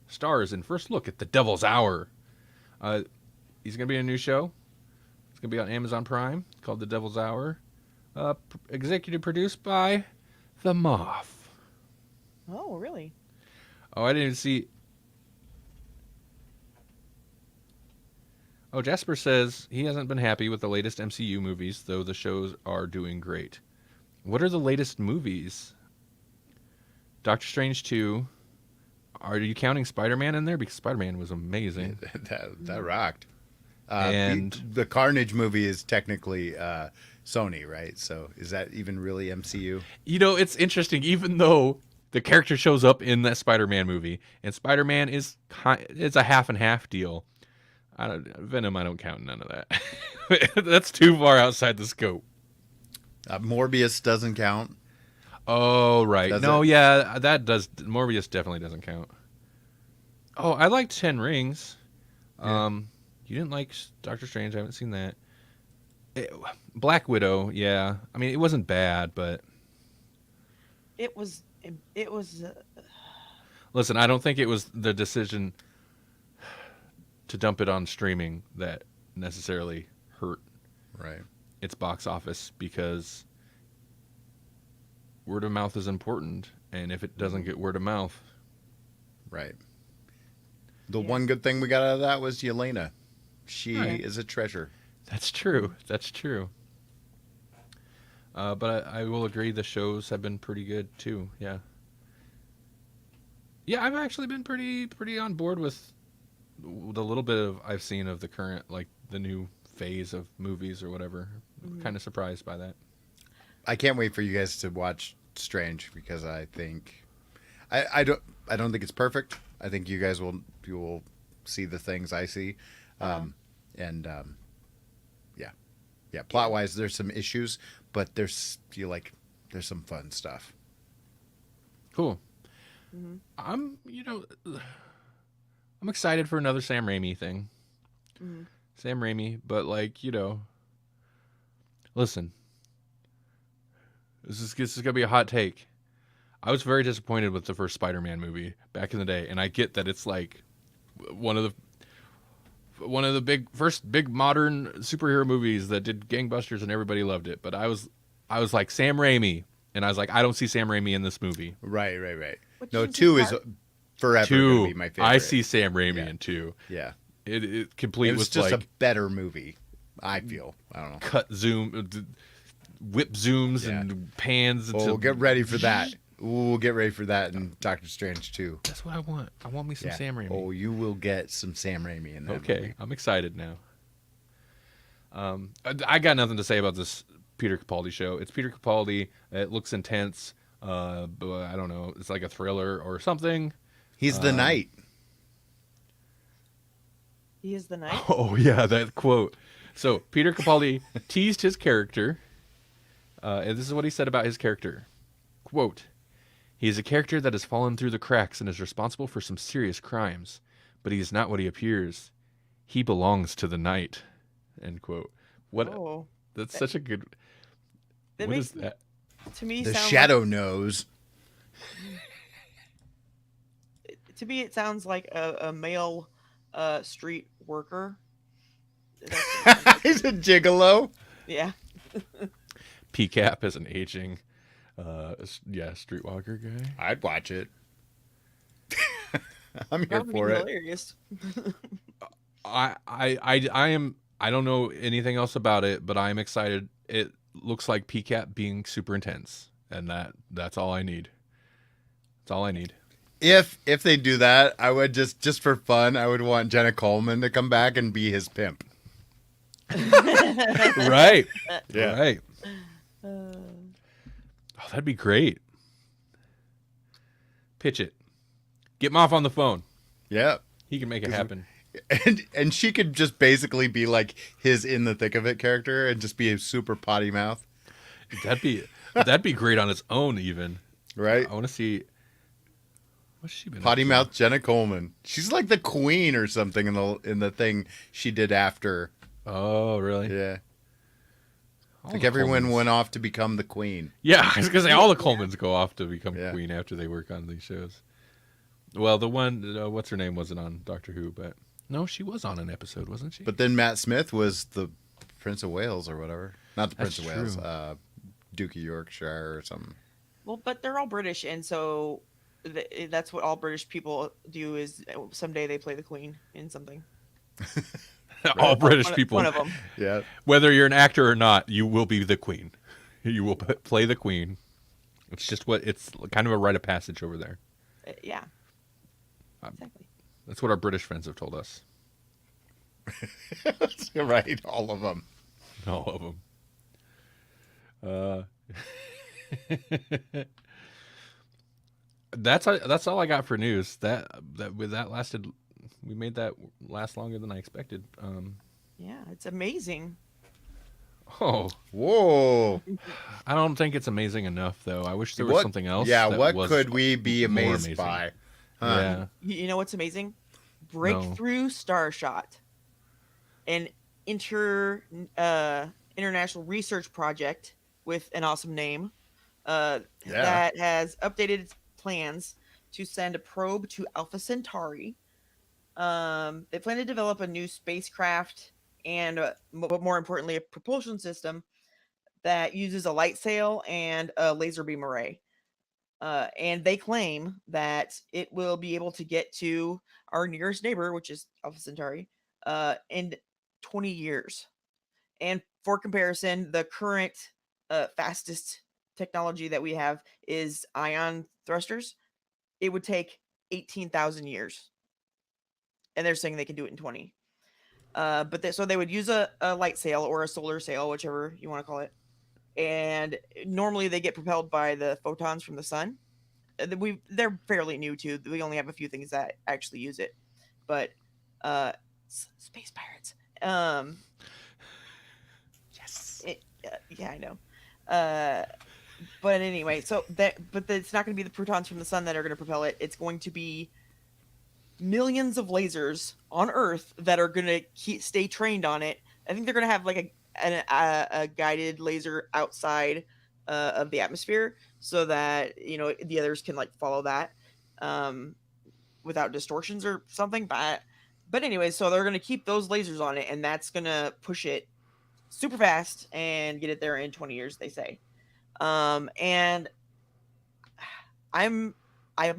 stars in First Look at the Devil's Hour. He's going to be in a new show. It's going to be on Amazon Prime. It's called The Devil's Hour. Executive produced by The Moth. Oh, really? Oh, I didn't even see. Oh, Jasper says he hasn't been happy with the latest MCU movies, though the shows are doing great. What are the latest movies? Doctor Strange 2. Are you counting Spider-Man in there? Because Spider-Man was amazing. that rocked. And the Carnage movie is technically Sony, right? So is that even really MCU? it's interesting, even though the character shows up in that Spider-Man movie, and Spider-Man it's a half and half deal. Venom, I don't count none of that. That's too far outside the scope. Morbius doesn't count. Oh, right. Does No, it? yeah, that does. Morbius definitely doesn't count. Oh, I liked 10 Rings. Yeah. You didn't like Doctor Strange. I haven't seen that. Black Widow, yeah. I mean, it wasn't bad, but It was. listen, I don't think it was the decision to dump it on streaming that necessarily hurt Right. its box office, because word of mouth is important, and if it doesn't get word of mouth, Right. The Yeah. one good thing we got out of that was Yelena. She Right. is a treasure. that's true. That's true. But I will agree the shows have been pretty good too. Yeah. Yeah, I've actually been pretty on board with the little bit of I've seen of the current, like the new phase of movies or whatever. Kind of surprised by that. I can't wait for you guys to watch Strange, because I think I don't think it's perfect. I think you guys will see the things I see. Yeah, plot wise there's some issues, but there's some fun stuff. Cool. Mhm. I'm excited for another Sam Raimi thing. Mhm. Sam Raimi, but listen, this is gonna be a hot take. I was very disappointed with the first Spider-Man movie back in the day, and I get that it's like one of the first big modern superhero movies that did gangbusters and everybody loved it. But I was like Sam Raimi, and I was like, I don't see Sam Raimi in this movie. Right. But No, you see 2 is Mark- forever going to be my favorite. I see Sam Raimi Yeah. in 2. Yeah. It complete It was with just like a better movie, I feel. I don't know. cut zoom, whip zooms Yeah. and pans. Oh, get ready for that. We'll get ready for that in Doctor Strange 2. That's what I want. I want me some Sam Raimi. Oh, you will get some Sam Raimi in that Okay, movie. I'm excited now. I got nothing to say about this Peter Capaldi show. It's Peter Capaldi. It looks intense, but I don't know. It's like a thriller or something. He's the knight. He is the knight. Oh yeah, that quote. So Peter Capaldi teased his character, and this is what he said about his character. Quote, "He is a character that has fallen through the cracks and is responsible for some serious crimes, but he is not what he appears. He belongs to the night." End quote. What? Oh, That's such a good. that What makes is that? to me The sound shadow knows. to me it sounds like a male street worker. He's a gigolo. Yeah. PCAP as an aging, streetwalker guy. I'd watch it. I'm here That would be for it. hilarious. I don't know anything else about it, but I'm excited. It looks like PCAP being super intense, and that's all I need. That's all I need. If they do that, I would just for fun, I would want Jenna Coleman to come back and be his pimp. Right. Yeah. Right. Uh, Oh, that'd be great. Pitch it. Get Moff on the phone. Yeah. He can make it happen. And she could just basically be like his in the thick of it character and just be a super potty mouth, That'd be great on its own. Even right? I want to see what's she been Potty up to? mouth Jenna Coleman. She's like the queen or something in the thing she did after. Oh, really? Yeah. All Like the everyone Colemans. went off to become the queen. Yeah, I was gonna say all the Colemans go off to become Yeah. queen after they work on these shows. Well, the one, what's her name, wasn't on Doctor Who, but no, she was on an episode, wasn't she? But then Matt Smith was the Prince of Wales or whatever. Not the That's Prince of Wales. true. Duke of Yorkshire or something. Well, but they're all British, and so that's what all British people do. Is someday they play the Queen in something. all British One- people, One of them. Yeah. whether you're an actor or not, you will be the queen. You will play the queen. It's just it's kind of a rite of passage over there. Yeah. Exactly. That's what our British friends have told us. Right. All of them. All of them. That's all I got for news. That lasted. We made that last longer than I expected. Yeah, it's amazing. Oh, Whoa. I don't think it's amazing enough, though. I wish there was What- something else. Yeah. that What was could we be more amazed amazing. by? Yeah. You know what's amazing? Breakthrough Starshot, an international research project with an awesome name that has updated its plans to send a probe to Alpha Centauri. They plan to develop a new spacecraft and, but more importantly, a propulsion system that uses a light sail and a laser beam array. And they claim that it will be able to get to our nearest neighbor, which is Alpha Centauri, in 20 years. And for comparison, the current fastest technology that we have is ion thrusters. It would take 18,000 years. And they're saying they can do it in 20. So they would use a light sail or a solar sail, whichever you want to call it. And normally they get propelled by the photons from the sun. They're fairly new too. We only have a few things that actually use it, but space pirates. Yes. Yeah, I know. But anyway, but it's not going to be the protons from the sun that are going to propel it. It's going to be millions of lasers on Earth that are going to stay trained on it. I think they're going to have like a guided laser outside of the atmosphere, so that the others can like follow that without distortions or something. But anyway, so they're going to keep those lasers on it, and that's going to push it super fast and get it there in 20 years, they say. And I'm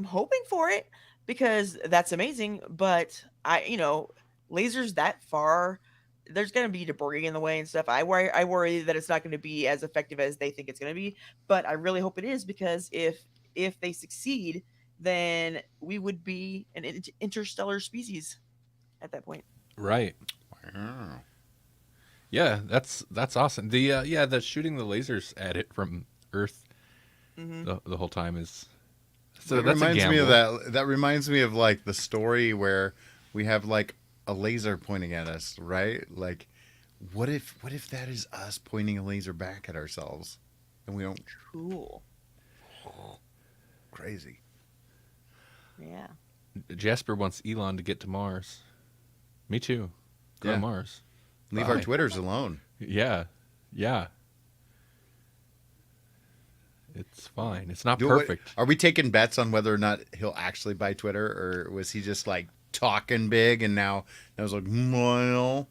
hoping for it because that's amazing. But lasers that far, there's going to be debris in the way and stuff. I worry that it's not going to be as effective as they think it's going to be, but I really hope it is, because if they succeed, then we would be an interstellar species at that point. Right. Wow. Yeah, that's awesome. The shooting the lasers at it from Earth the whole time is. So It that's reminds a me of gamble. that reminds me of like the story where we have like a laser pointing at us, right? Like, what if that is us pointing a laser back at ourselves, and we don't? Cool. Crazy. Yeah. Jasper wants Elon to get to Mars. Me too. Go Yeah. to Mars. Leave our Bye. Twitters alone. Yeah. It's fine. It's not Do it- perfect. Are we taking bets on whether or not he'll actually buy Twitter, or was he just like talking big and now I was like, well,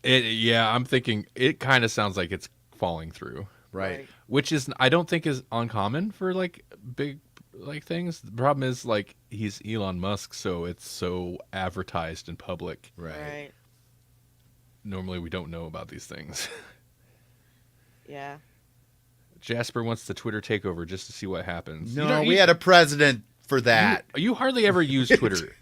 I'm thinking it kind of sounds like it's falling through, right. which is I don't think is uncommon for like big like things. The problem is like he's Elon Musk, so it's so advertised in public. Right. Normally we don't know about these things. Yeah. Jasper wants the Twitter takeover just to see what happens. No, we had a president for that. You hardly ever use Twitter.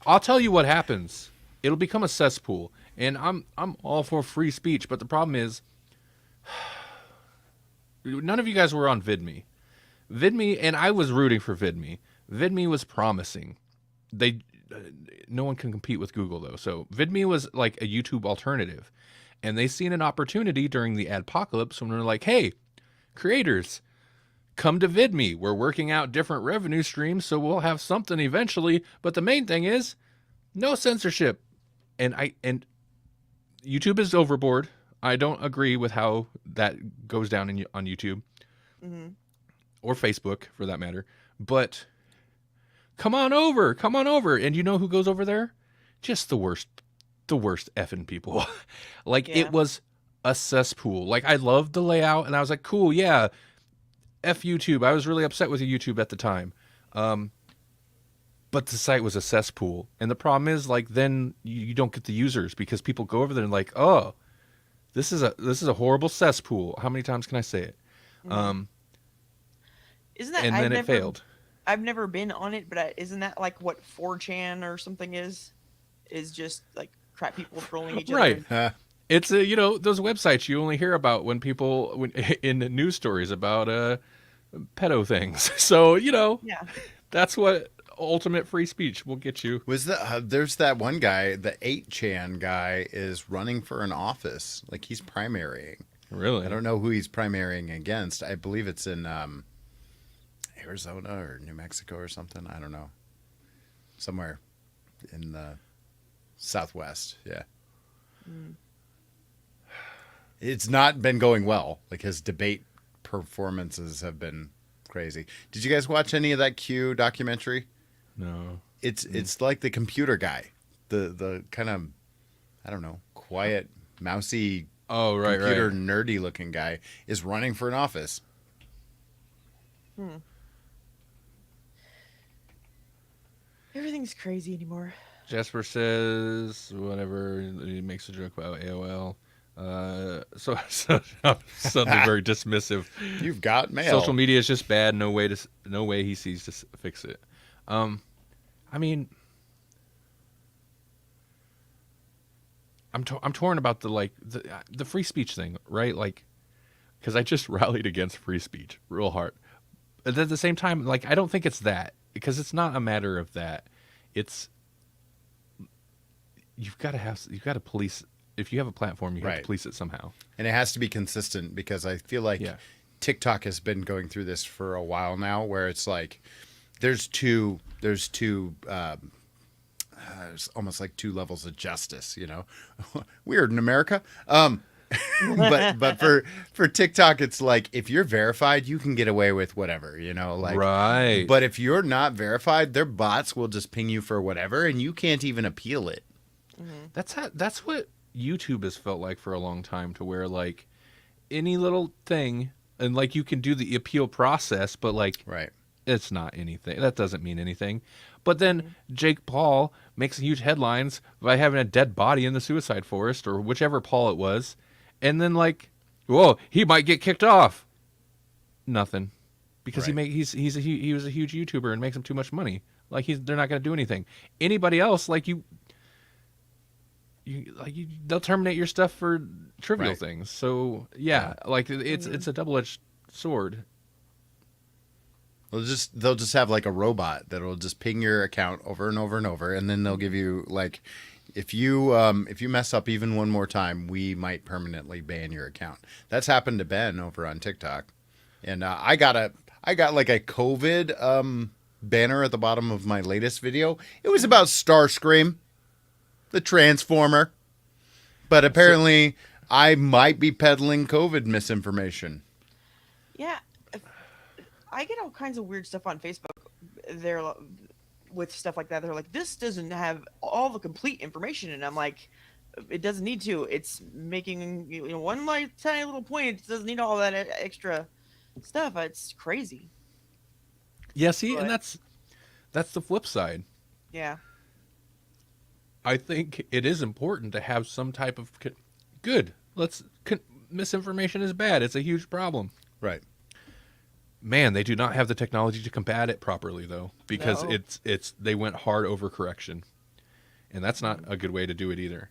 I'll tell you what happens. It'll become a cesspool, and I'm all for free speech, but the problem is none of you guys were on VidMe. VidMe, and I was rooting for VidMe. VidMe was promising. no one can compete with Google though. So VidMe was like a YouTube alternative, and they seen an opportunity during the adpocalypse when they're like, hey, creators, come to VidMe. We're working out different revenue streams, so we'll have something eventually. But the main thing is no censorship. And YouTube is overboard. I don't agree with how that goes down on YouTube or Facebook for that matter. But come on over. And you know who goes over there? Just the worst effing people. Like it was a cesspool. Like I loved the layout and I was like, cool, yeah. F YouTube. I was really upset with YouTube at the time. But the site was a cesspool. And the problem is like then you don't get the users because people go over there and like, oh, this is a horrible cesspool. How many times can I say it? Isn't that and then it failed. I've never been on it, but isn't that like what 4chan or something is? Is just like crap people trolling each other. Right. It's those websites you only hear about when people in the news stories about pedo things. So that's what ultimate free speech will get you. Was there's that one guy, the 8chan guy, is running for an office. Like he's primarying. Really? I don't know who he's primarying against. I believe it's in Arizona or New Mexico or something. I don't know. Somewhere in the Southwest. Yeah. It's not been going well. Like his debate performances have been crazy. Did you guys watch any of that Q documentary? No. It's like the computer guy, the kind of, I don't know, quiet, mousy, computer nerdy looking guy is running for an office. Everything's crazy anymore. Jasper says whatever. He makes a joke about AOL. So suddenly very dismissive. You've got mail. Social media is just bad. No way he sees to fix it. I mean, I'm torn about the free speech thing, right? Like, because I just rallied against free speech real hard. But at the same time, like, I don't think it's that, because it's not a matter of that. It's you've got to police. If you have a platform, you have to police it somehow. And it has to be consistent, because I feel like TikTok has been going through this for a while now, where it's like there's almost like two levels of justice, Weird in America. But for TikTok, it's like if you're verified, you can get away with whatever, right. But if you're not verified, their bots will just ping you for whatever, and you can't even appeal it. That's what YouTube has felt like for a long time, to where like any little thing, and like you can do the appeal process, but like it's not anything. That doesn't mean anything. But then Jake Paul makes huge headlines by having a dead body in the suicide forest, or whichever Paul it was, and then like, whoa, he might get kicked off. Nothing, because he was a huge YouTuber and makes him too much money. Like they're not going to do anything. Anybody else, like they'll terminate your stuff for trivial things. So like it's a double-edged sword. They'll just have like a robot that'll just ping your account over and over and over, and then they'll give you like, if you mess up even one more time, we might permanently ban your account. That's happened to Ben over on TikTok, and I got like a COVID banner at the bottom of my latest video. It was about Starscream, the Transformer, but apparently I might be peddling COVID misinformation. Yeah. I get all kinds of weird stuff on Facebook. They're with stuff like that. They're like, this doesn't have all the complete information, and I'm like, it doesn't need to. It's making one like tiny little point. It doesn't need all that extra stuff. It's crazy. Yeah, see, and that's the flip side. Yeah. I think it is important to have some type of misinformation is bad. It's a huge problem. Right. Man, they do not have the technology to combat it properly, though, because they went hard over correction, and that's not a good way to do it either.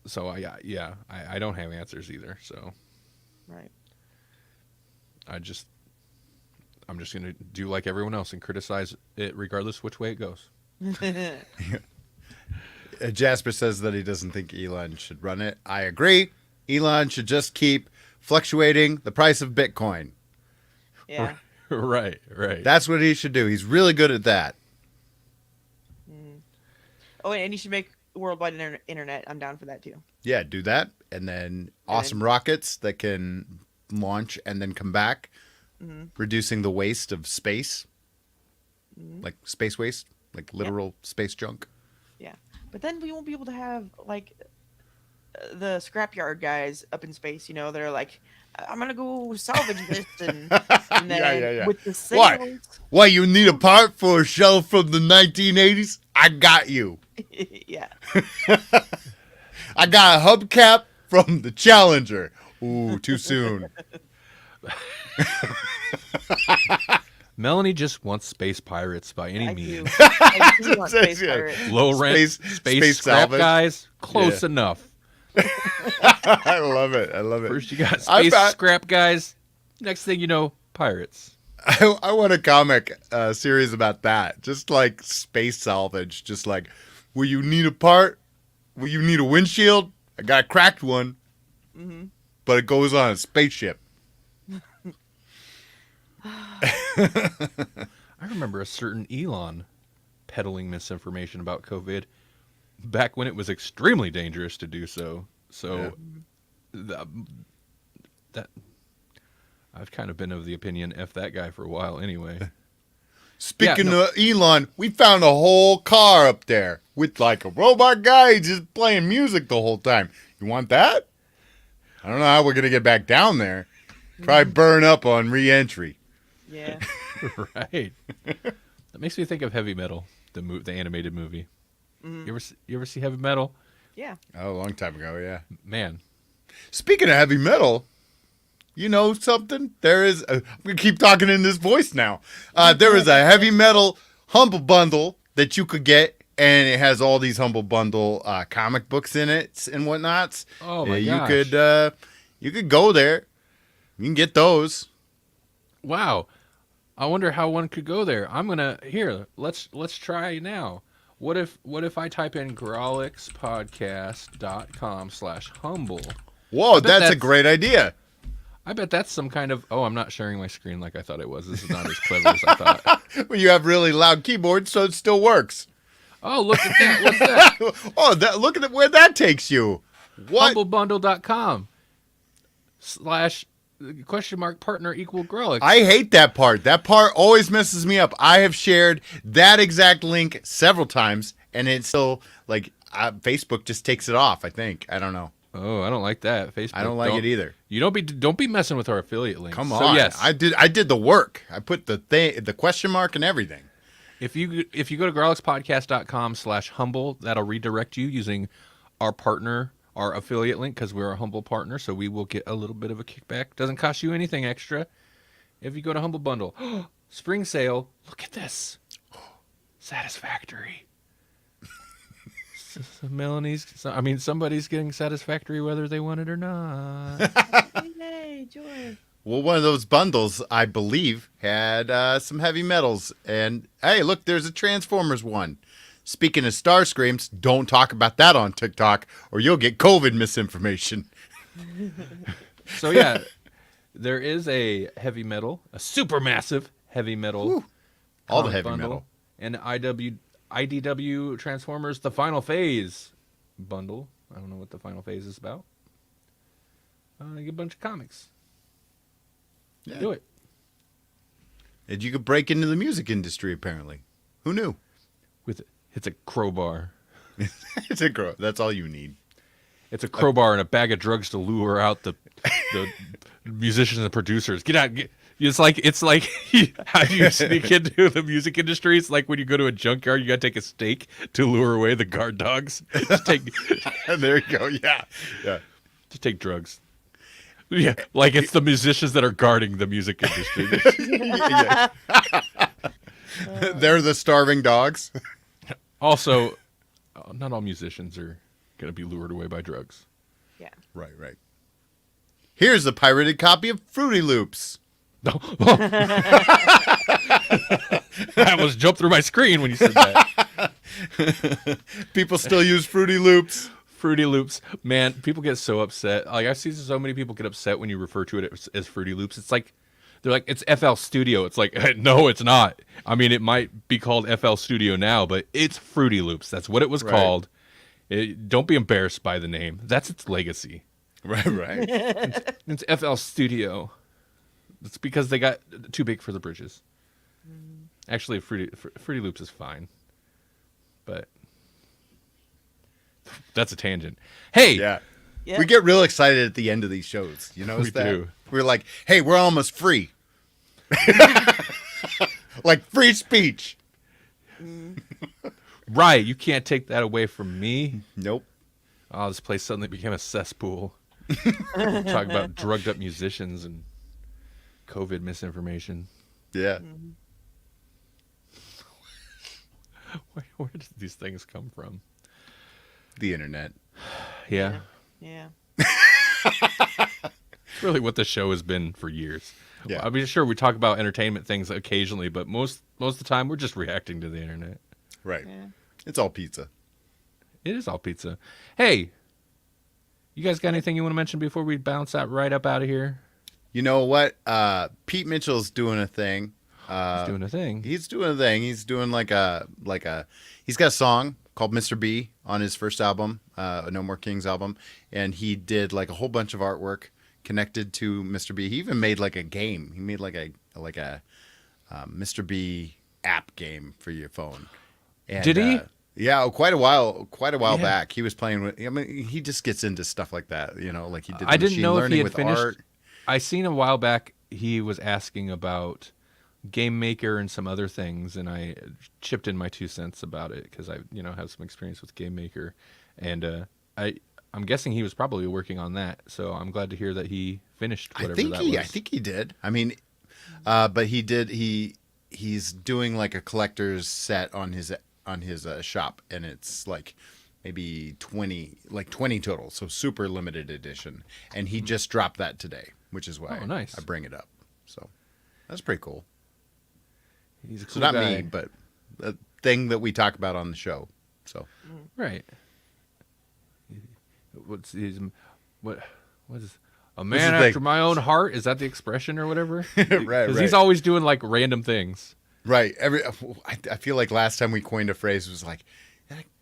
So I don't have answers either. So I'm just gonna do like everyone else and criticize it regardless which way it goes. Jasper says that he doesn't think Elon should run it. I agree. Elon should just keep fluctuating the price of Bitcoin. Yeah. Right. That's what he should do. He's really good at that. Oh, and you should make worldwide internet. I'm down for that too. Yeah, do that. And then awesome rockets that can launch and then come back, reducing the waste of space, like space waste, like literal space junk. Yeah. But then we won't be able to have, like, the scrapyard guys up in space, they're like, I'm going to go salvage this. And then Yeah. with the sales. Why, you need a part for a shell from the 1980s? I got you. Yeah. I got a hubcap from the Challenger. Ooh, too soon. Melanie just wants space pirates by any I means. do. I do want space Yeah. pirates. Low rent, space scrap salvage. guys, close Yeah. enough. I love it. First you got I space thought- scrap guys. Next thing you know, pirates. I want a comic series about that. Just like space salvage. Just like, will you need a part? Will you need a windshield? I got a cracked one. But it goes on a spaceship. I remember a certain Elon peddling misinformation about COVID back when it was extremely dangerous to do so. So that I've kind of been of the opinion F that guy for a while anyway. Speaking of Elon, we found a whole car up there with like a robot guy just playing music the whole time. You want that? I don't know how we're going to get back down there. Probably burn up on re-entry. Yeah. Right. That makes me think of Heavy Metal, the animated movie. You ever see Heavy Metal? Yeah. Oh, a long time ago, yeah. Man, Speaking of heavy metal, you know something? There is, I'm going to keep talking in this voice now. There is a heavy metal Humble Bundle that you could get, and it has all these Humble Bundle comic books in it and whatnots. Oh my gosh. You could go there. You can get those. wow. I wonder how one could go there. Let's try now. What if I type in growlixpodcast.com/humble? Whoa, bet that's a that's- great idea. I bet that's some kind of. Oh, I'm not sharing my screen like I thought it was. This is not as clever as I thought. Well, you have really loud keyboards, so it still works. Oh, look at that. What's that? Look at where that takes you. What? Humblebundle.com / partner equal Grawlix. I hate that part. That part always messes me up. I have shared that exact link several times, and it's still like Facebook just takes it off. I think. I don't know. Oh, I don't like that. Facebook. I don't like it either. You don't be messing with our affiliate links. Come So, on. yes, I did the work. I put the question mark and everything. if you go to growlixpodcast.com/humble, that'll redirect you using our partner, our affiliate link, because we're a Humble partner, so we will get a little bit of a kickback. Doesn't cost you anything extra. If you go to Humble Bundle, spring sale. Look at this. Satisfactory. Somebody's getting Satisfactory whether they want it or not. Yay, joy. Well, one of those bundles, I believe, had some heavy metals. And hey, look, there's a Transformers one. Speaking of Starscreams, don't talk about that on TikTok or you'll get COVID misinformation. So yeah, there is a heavy metal, a supermassive heavy metal. Woo. All the comic heavy bundle, metal. and IDW Transformers: The Final Phase bundle. I don't know what the Final Phase is about. You get a bunch of comics. Yeah. Do it. And you could break into the music industry, apparently. Who knew? It's a crowbar. It's a grow. That's all you need. It's a crowbar and a bag of drugs to lure out the musicians and producers. Get out! It's like how do you sneak into the music industry? It's like when you go to a junkyard, you gotta take a stake to lure away the guard dogs. Just take There you go. Yeah. Yeah. just take drugs. Yeah, like it's the musicians that are guarding the music industry. They're the starving dogs. Also, not all musicians are gonna be lured away by drugs. Yeah. Right. Here's a pirated copy of Fruity Loops. I almost jumped through my screen when you said that. People still use Fruity Loops. Fruity Loops, man, people get so upset. Like I've seen so many people get upset when you refer to it as Fruity Loops. It's like they're like it's FL Studio. It's like no, it's not. I mean, it might be called FL Studio now, but it's Fruity Loops. That's what it was called. Don't be embarrassed by the name. That's its legacy. Right. It's FL Studio. It's because they got too big for the bridges. Actually, Fruity Loops is fine, but. That's a tangent. Hey, Yeah. Yeah. We get real excited at the end of these shows. You know We that? do. We're like, hey, we're almost free. Like free speech. right, you can't take that away from me. Nope. Oh, this place suddenly became a cesspool. Talk about drugged up musicians and COVID misinformation. Yeah. Where did these things come from? The internet. Yeah. Yeah. It's really what the show has been for years. Yeah. I mean, sure, we talk about entertainment things occasionally, but most of the time we're just reacting to the internet. Right. Yeah. It's all pizza. It is all pizza. Hey, you guys got anything you want to mention before we bounce out of here? You know what? Pete Mitchell's doing a thing. He's doing a thing. He's doing a thing. He's doing like a he's got a song called Mr. B on his first album, No More Kings album, and he did like a whole bunch of artwork connected to Mr. B. He even made like a game. He made like a Mr. B app game for your phone. And, Did he? Yeah, quite a while Yeah. back. He was playing with. I mean, he just gets into stuff like that. You know, like he did. I didn't machine know if learning he had with finished. art. I seen a while back he was asking about Game Maker and some other things, and I chipped in my 2 cents about it because I, have some experience with Game Maker, and I'm guessing he was probably working on that. So I'm glad to hear that he finished whatever that was. I think he did. I mean, but he did. He's doing like a collector's set on his shop, and it's like maybe 20 total, so super limited edition. And he just dropped that today, which is why nice. I bring it up. So that's pretty cool. He's a cool So not guy. me, but a thing that we talk about on the show. So Right. What is a man the thing. after my own heart? Is that the expression or whatever? Right. He's always doing like random things. right, I feel like last time we coined a phrase was like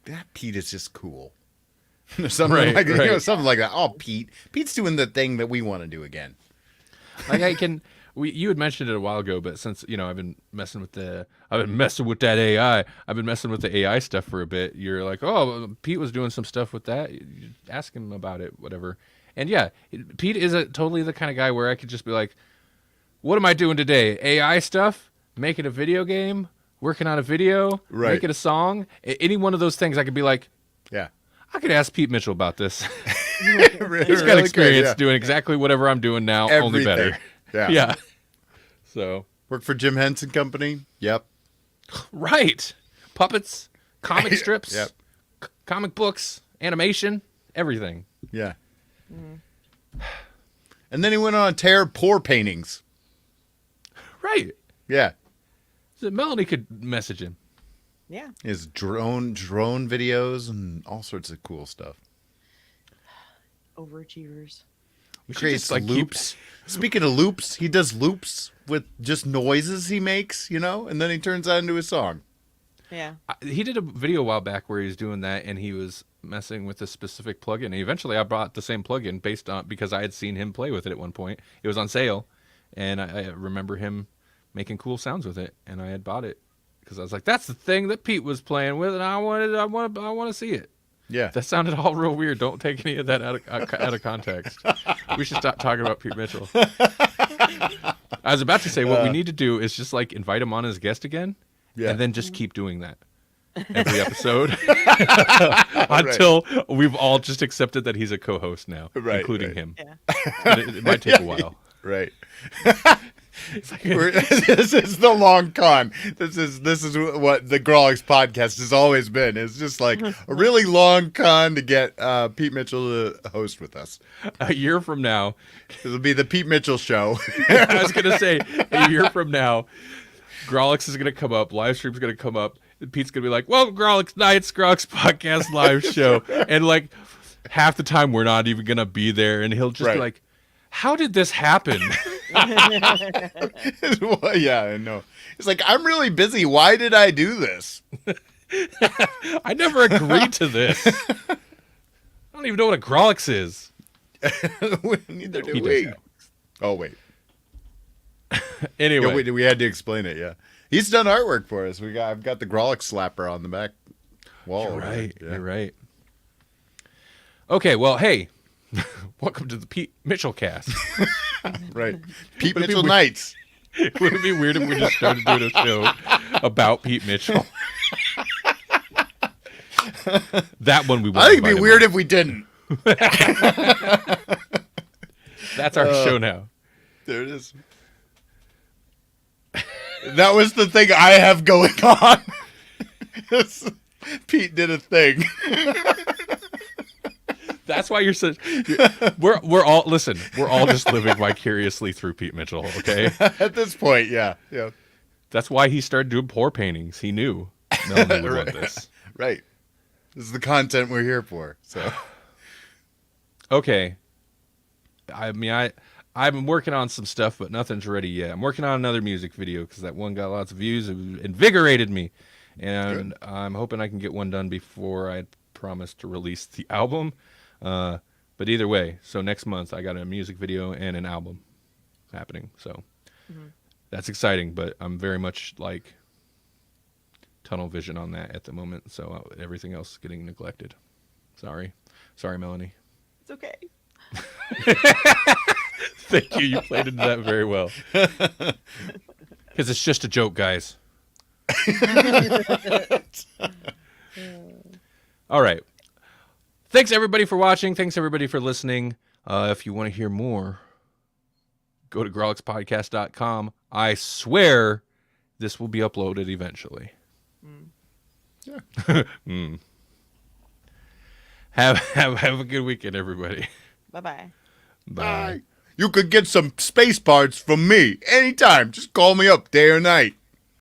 that Pete is just cool. Something Right, like right. something like that. Oh, Pete's doing the thing that we want to do again. Like you had mentioned it a while ago, but since I've been messing with that AI. I've been messing with the AI stuff for a bit. You're like, oh, Pete was doing some stuff with that. You ask him about it, whatever. And yeah, Pete is totally the kind of guy where I could just be like, what am I doing today? AI stuff, making a video game, working on a video, Right. making a song. Any one of those things, I could be like, Yeah. I could ask Pete Mitchell about this. Really He's got good, experience yeah. doing exactly whatever I'm doing now, only Everything. better. Yeah. Yeah. So, Work for Jim Henson Company. Yep. right. Puppets, comic strips, Yep. comic books, animation, everything. Yeah. And then he went on a tear of pour paintings. Right. Yeah. So Melanie could message him. Yeah. His drone videos and all sorts of cool stuff. Overachievers. We should Creates just, like, loops. Speaking of loops, he does loops with just noises he makes, and then he turns that into a song. Yeah. He did a video a while back where he was doing that, and he was messing with a specific plugin. And eventually, I bought the same plugin because I had seen him play with it at one point. It was on sale, and I remember him making cool sounds with it, and I had bought it because I was like, "That's the thing that Pete was playing with, and I want to see it." Yeah. That sounded all real weird. Don't take any of that out of context. We should stop talking about Pete Mitchell. I was about to say what we need to do is just like invite him on as guest again, Yeah. and then just keep doing that every episode until we've all just accepted that he's a co-host now, Right, including right. him. Yeah. And it might take a while. Right. This is the long con. This is what the Grawlix podcast has always been. It's just like a really long con to get Pete Mitchell to host with us. A year from now, It'll be the Pete Mitchell show. I was going to say, a year from now, Grawlix is going to come up, live stream's going to come up, Pete's gonna be like, "Well, Grawlix Nights, Grawlix Podcast live show," and like half the time we're not even gonna be there, and he'll just be like, "How did this happen?" Well, yeah, I know. He's like, I'm really busy. Why did I do this? I never agreed to this. I don't even know what a Grawlix is. Neither do He we. does. Oh, wait. Anyway, Yeah, we had to explain it, yeah. He's done artwork for us. I've got the Grawlix slapper on the back wall. you're right. Yeah. You're right. Okay, well, hey, welcome to the Pete Mitchell cast. Right. Pete Would it be Mitchell weird- Nights. Would it be weird if we just started doing a show about Pete Mitchell? That one we won't I think it'd be invite him weird on. if we didn't. That's our show now. There it is. That was the thing I have going on. Pete did a thing. That's why we're all listen. We're all just living vicariously through Pete Mitchell. Okay, At this point, yeah. that's why he started dodoing pour paintings. He knew Melanie would want this. Right. This is the content we're here for. So Okay, I mean I've been working on some stuff, but nothing's ready yet. I'm working on another music video because that one got lots of views. It invigorated me, and I'm hoping I can get one done before I promise to release the album. But either way, so next month I got a music video and an album happening. So that's exciting, but I'm very much like tunnel vision on that at the moment. So everything else is getting neglected. Sorry, Melanie. It's okay. Thank you. You played into that very well. Because it's just a joke, guys. All right. Thanks, everybody, for watching. Thanks, everybody, for listening. If you want to hear more, go to grawlixpodcast.com. I swear this will be uploaded eventually. yeah. Have a good weekend, everybody. Bye-bye. Bye. You could get some space parts from me anytime. Just call me up day or night.